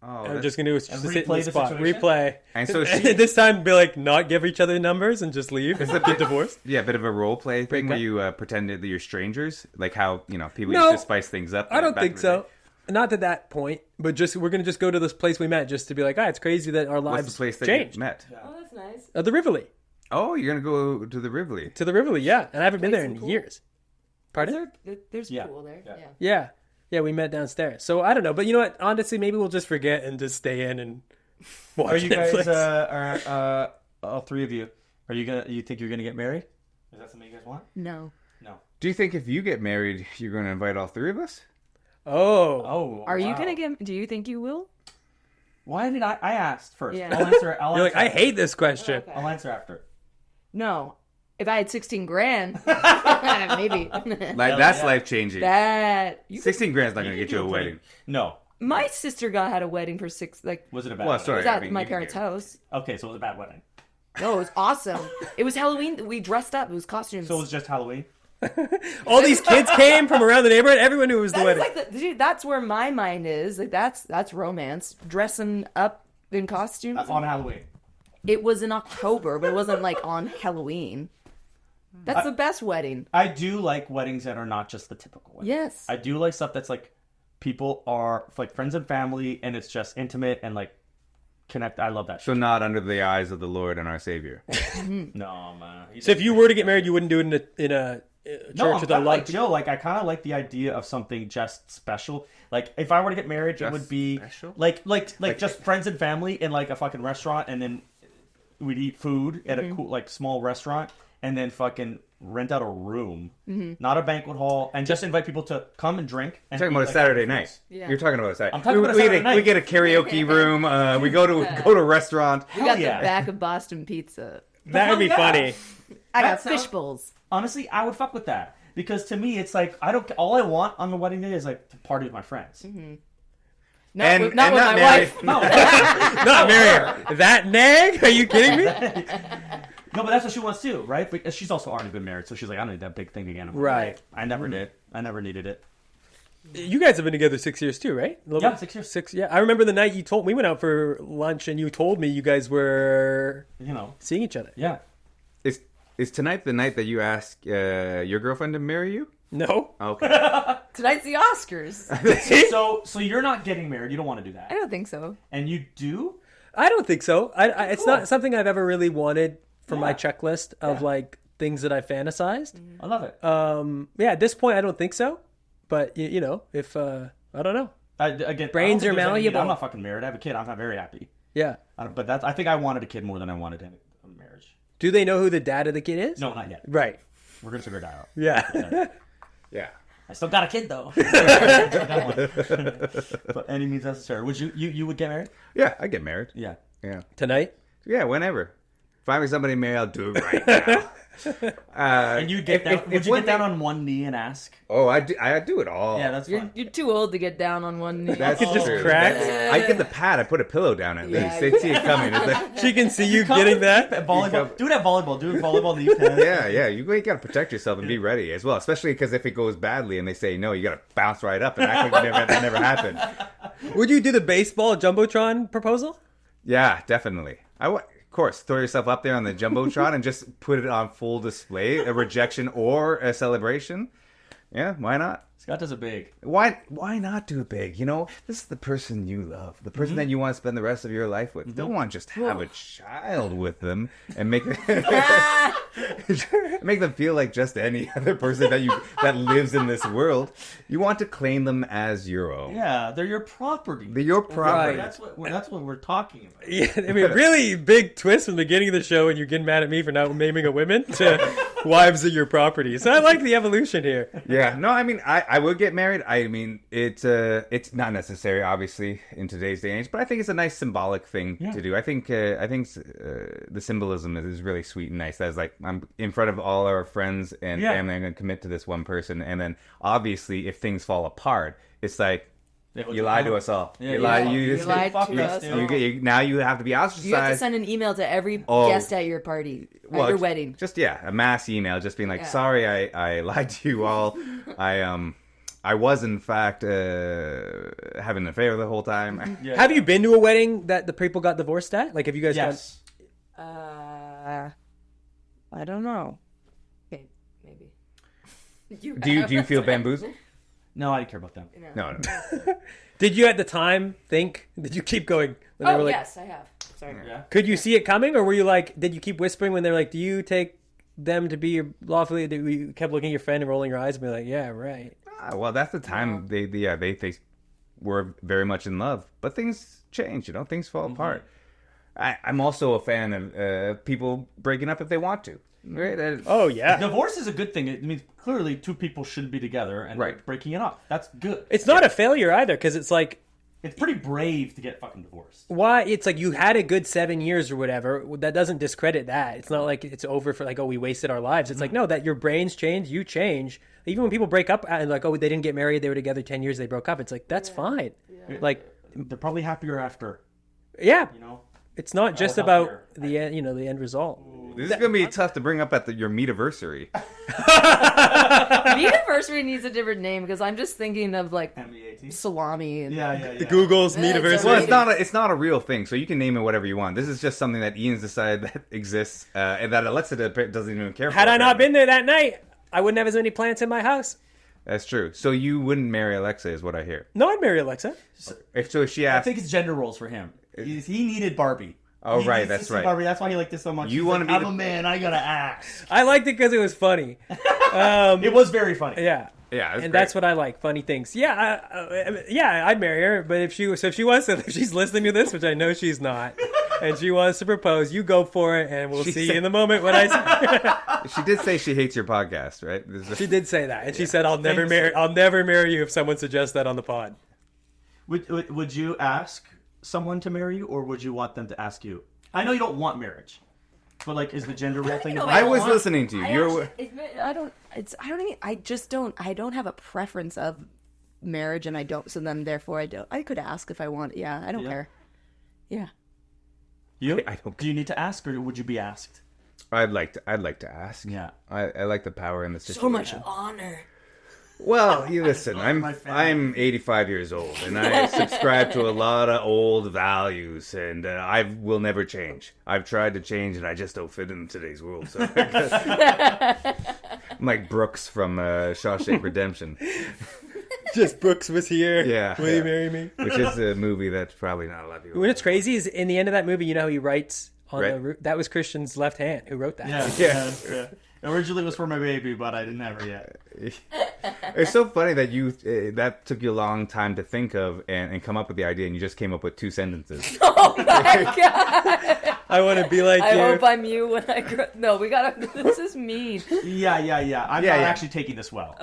Oh, I'm just gonna just sit in replay the the spot, situation? replay, And so and she, this time be like, not give each other numbers and just leave and get divorced. yeah, a bit of a role play thing Break where up. you pretend that you're strangers, like how people No, used to spice things up. I don't back think in the so. day. Not to that point, but just we're gonna just go to this place we met just to be like, it's crazy that our What's lives the place that changed. you met? Oh, that's nice. The Rivoli. Oh, you're gonna go to the Rivoli. To the Rivoli, yeah. And I haven't been there in Some pool? years. Pardon? There's Yeah. pool there. Yeah. Yeah. Yeah, we met downstairs. So I don't know. But you know what? Honestly, maybe we'll just forget and just stay in and watch Are you guys? Netflix. Are all three of you? Are you gonna? You think you're gonna get married? Is that something you guys want? No. No. Do you think if you get married, you're gonna invite all three of us? Oh. Oh. Are you wow. gonna get? Do you think you will? Why did I asked first? Yeah. I'll answer. You're like, I hate this question. Okay. I'll answer after. No. If I had 16 grand, maybe. Like that's yeah. life changing. That you 16 grand's not gonna You get you a could do it wedding. No. My sister had a wedding for Was it a bad? Well, wedding? sorry. was at I mean, my you can parents' get- house. Okay, so it was a bad wedding. No, it was awesome. It was Halloween. We dressed up. It was costumes. So it was just Halloween. All these kids came from around the neighborhood. Everyone knew it was the That is wedding. like dude, that's where my mind is. Like that's romance. Dressing up in costumes. On Halloween. It was in October, but it wasn't like on Halloween. That's the best wedding. I do like weddings that are not just the typical wedding. Yes. I do like stuff that's like people are like friends and family, and it's just intimate and like connect. I love that. So not under the eyes of the Lord and our Savior. No, man. So if you were to get married, you wouldn't do it in a church No, I'm with a kinda lot like of Joe. Like I kind of like the idea of something just special. Like if I were to get married, it Just would be special? like just friends and family in like a fucking restaurant, and then we'd eat food at a cool like small restaurant, and then fucking rent out a room, not a banquet hall, and just invite people to come and drink. And You're talking eat, about a like, Saturday foods. night. Yeah. You're talking about a Saturday. I'm talking about a Saturday night. We get a karaoke room. We go to a restaurant. We got yeah. the back of Boston pizza. That would be Yeah. funny. I got That sounds- fish bowls. Honestly, I would fuck with that because to me, it's like I don't. All I want on the wedding day is like to party with my friends. Not with and my not wife. No, Not married. That nag? Are you kidding me? no, but that's what she wants to, right? Because she's also already been married, so she's like, I don't need that big thing again. Right. I never did. I never needed it. You guys have been together 6 years too, right? A little Yeah, bit? 6 years. 6. Yeah, I remember the night you told we went out for lunch and you told me you guys were You know. seeing each other. Yeah. Is tonight the night that you ask your girlfriend to marry you? No. Okay. Tonight's the Oscars. So you're not getting married. You don't want to do I that, don't think so. and you do. I don't think so. It's Cool. not something I've ever really wanted from my Yeah. checklist of like things that I fantasized. I love it. Yeah, at this point I don't think so. But you know, if I don't know. Again, Brains I are don't think there's any need. malleable. I'm not fucking married. I have a kid. I'm not very happy. Yeah. But I think I wanted a kid more than I wanted a marriage. Do they know who the dad of the kid is? No, not yet. Right. We're gonna figure it out. Yeah. Yeah. I still got a kid though. But any means necessary. Would you would get married? Yeah, I get married. Yeah. Yeah. Tonight? Yeah, whenever. Find me somebody married, I'll do it right now. And you get down. Would you one get down thing- on one knee and ask? Oh, I do it all. Yeah, that's You're, fine. you're too old to get down on one knee. That's It just true. cracks. I get the pad. I put a pillow down at Yeah. least. They see it coming. It's like, She can see you getting that. At volleyball. Do it at volleyball. Do it volleyball knee pad. yeah. You got to protect yourself and be ready as well. Especially because if it goes badly and they say no, you got to bounce right up and act like that never happened. Would you do the baseball jumbotron proposal? Yeah, definitely. Of course, throw yourself up there on the jumbotron and just put it on full display, a rejection or a celebration. Yeah, why not? Scott does it big. Why not do it big? You know, this is the person you love, the person that you want to spend the rest of your life with. Don't want to just have a child with them and make make them feel like just any other person that lives in this world. You want to claim them as your own. Yeah, they're your property. They're your property. That's what we're talking about. Yeah, I mean, really big twist from the beginning of the show, and you're getting mad at me for not naming a women to wives of your property. So I like the evolution here. Yeah, no, I mean, I would get married. I mean, it's not necessary, obviously, in today's day and age, but I think it's a nice symbolic thing to do. I think the symbolism is really sweet and nice. That's like, I'm in front of all our friends and family. I'm going to commit to this one person, and then obviously, if things fall apart, it's like you lied to us all. Yeah, you lied. yeah. You You lied fuck to us, us. dude. now you have to be ostracized. You have to send an email to every Oh. guest at your party, at Well, your wedding. Just a mass email, just being like, Yeah. sorry, I lied to you all. I I was in fact having an affair the whole time. Yeah. Have you been to a wedding that the people got divorced at? Like, have you guys Yes. I don't know. Okay, maybe. Do you feel bamboozled? No, I didn't care about them. No. Did you at the time think? Did you keep going? When they Oh were like, yes, I have. Sorry. Yeah. Could you see it coming, or were you like? Did you keep whispering when they were like? Do you take them to be your lawfully? You kept looking at your friend and rolling your eyes and be like, yeah, right. Well, that's the time they were very much in love, but things change. Things fall apart. I'm also a fan of people breaking up if they want to. Right? Oh yeah. Divorce is a good thing. It means clearly two people shouldn't be together, and Right. breaking it up. That's good. It's not a failure either, because it's like, It's pretty brave to get fucking divorced. why? It's like you had a good 7 years or whatever. That doesn't discredit that. It's not like it's over for like, oh, we wasted our lives. It's like, no, that your brains change, you change. Even when people break up and like, oh, they didn't get married, they were together 10 years, they broke up. It's like, that's fine. Like, They're probably happier after. yeah, it's not just about happier. the end, the end result. This is gonna be tough to bring up at your meetiversary. Meetiversary needs a different name because I'm just thinking of like M-E-A-T? salami. And... Yeah. Google's That's Meetiversary. Well, it's not a real thing, so you can name it whatever you want. This is just something that Ian's decided that exists, and that Alexa doesn't even care. Had for, I not apparently. been there that night, I wouldn't have as many plants in my house. That's true. So you wouldn't marry Alexa, is what I hear. No, I'd marry Alexa. If she I asked, think it's gender roles for him. He needed Barbie. Oh, He right, needs to that's see right. Barbie. That's why he liked it so much. You He's wanna like, be I'm the- a man. I gotta act. I liked it because it was funny. It was very funny. Yeah. yeah, And that's what I like, funny things. Yeah, I'd marry her. But if she if she's listening to this, which I know she's not, and she wants to propose, you go for it, and we'll She see said- in the moment what I. She did say she hates your podcast, right? She did say that, and she said, "I'll never Famously. marry. I'll never marry you if someone suggests that on the pod." Would you ask someone to marry you, or would you want them to ask you? I know you don't want marriage, but like, is the gender role thing? know, I was want? listening to you. I don't have a preference of marriage, and I don't. So then, therefore, I don't. I could ask if I want. Yeah, I don't care. Yeah. You? I don't- Do you need to ask, or would you be asked? I'd like to ask. Yeah. I like the power in the situation. So much honor. Well, you listen. My family. I'm 85 years old, and I subscribe to a lot of old values, and I will never change. I've tried to change, and I just don't fit in today's world. So I'm like Brooks from Shawshank Redemption, Just Brooks was here. Yeah, Will yeah. you marry me? which is a movie that's probably not a lot of people. What's crazy is in the end of that movie, you know how he writes on Right. the roof? That was Christian's left hand who wrote that. Yeah. Originally it was for my baby, but I didn't have her yet. It's so funny that you that took you a long time to think of and come up with the idea, and you just came up with 2 sentences. Oh my god! I want to be like I you. hope I'm you when I grow. No, we gotta. This is mean. Yeah. I'm Yeah, not yeah. actually taking this well.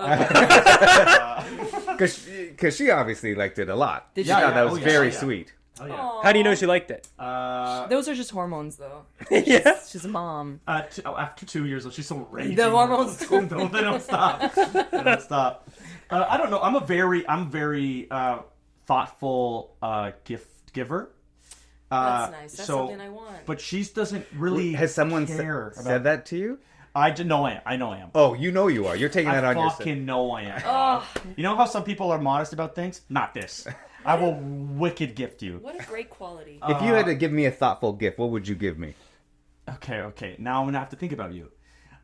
Because she obviously liked it a lot. Did She you? thought Yeah, that was oh, yeah, very oh, yeah. sweet. Oh yeah. How do you know she liked it? Those are just hormones, though. Yeah. She's a mom. After 2 years, she's so raging. The hormones they don't stop. They don't stop. I don't know. I'm very thoughtful gift giver. That's nice. That's so- something I want. But she doesn't really. Has someone care about- said that to you? I know I am. Oh, you know you are. You're taking that I on yourself. fucking know I am. Oh, You know how some people are modest about things? Not this. I will wicked gift you. what a great quality. If you had to give me a thoughtful gift, what would you give me? Okay. Now I'm gonna have to think about you.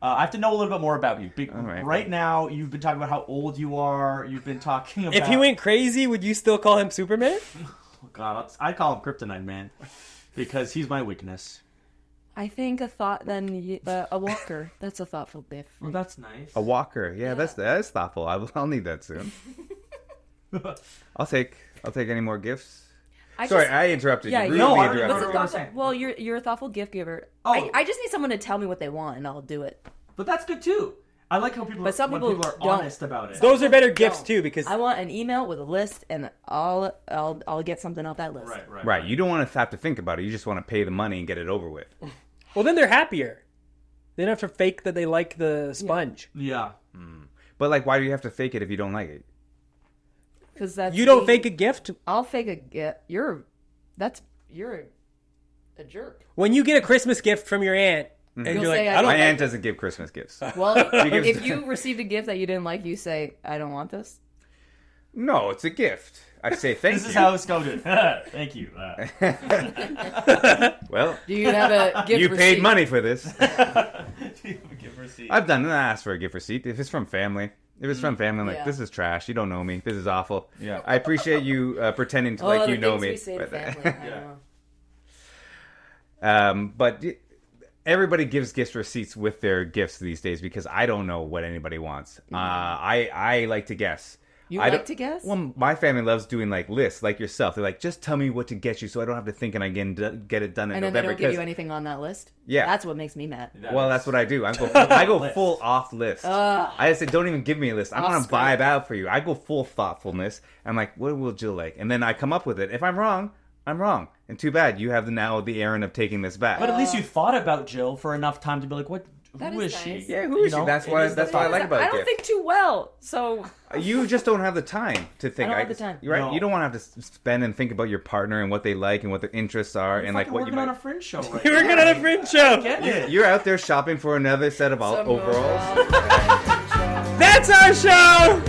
I have to know a little bit more about you. right. Right now, you've been talking about how old you are. You've been talking about. If he went crazy, would you still call him Superman? Oh, God, I call him Kryptonite, man, because he's my weakness. I think a walker. That's a thoughtful gift. Well, that's nice. A walker. Yeah, that is thoughtful. I'll need that soon. I'll take any more gifts. Sorry, I interrupted Yeah, you. you- No, Rudely I- interrupted What's a what you. I'm thoughtful? saying. Well, you're a thoughtful gift giver. Oh. I just need someone to tell me what they want, and I'll do it. But that's good too. I like how people. But some when people are don't. honest about it. Those are better gifts No. too, because I want an email with a list, and I'll get something off that list. Right. Right, you don't want to have to think about it. You just want to pay the money and get it over with. well, then they're happier. They don't have to fake that they like the sponge. Yeah. But like, why do you have to fake it if you don't like it? Because that's You don't fake a gift I'll fake a gift. You're a jerk. when you get a Christmas gift from your aunt, and You'll you're like, say, I I don't. My like aunt it. doesn't give Christmas gifts. Well, if you received a gift that you didn't like, you say, "I don't want this." No, it's a gift. I say thank This you. is how it's coded. Thank you. Well, Do you have a gift you receipt? paid money for this. Do you have a gift receipt? I've done ask for a gift receipt if it's from family. If it's from family, I'm like, Yeah. this is trash. You don't know me. This is awful. Yeah. I appreciate you pretending to like you know me. We say to But, family, I don't know. but everybody gives gift receipts with their gifts these days because I don't know what anybody wants. I like to guess. You I like don't- to guess? Well, my family loves doing like lists, like yourself. They're like, just tell me what to get you, so I don't have to think and I can get it done in And then they November. don't give 'cause- you anything on that list? Yeah. That's what makes me mad. Well, that's what I do. I go List. full off list. I just say, don't even give me a list. I'm Off gonna script. vibe out for you. I go full thoughtfulness. I'm like, what will Jill like? And then I come up with it. If I'm wrong, I'm wrong. And too bad you have now the errand of taking this back. But at least you thought about Jill for enough time to be like, what? That Who is is she? nice. Yeah, who is You she? know, That's it why. is That's the what I thing. like about I it. don't think too well, so You just don't have the time to think. I don't have the time. You're right. No. You don't want to have to spend and think about your partner and what they like and what their interests are and like Fucking what you working on a might. fringe show right We're now. gonna have a fringe show. Get it. You're out there shopping for another set of overalls. That's our show.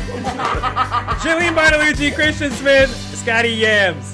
Jillian Bartolucci, Christian Smith, Scotty Yams.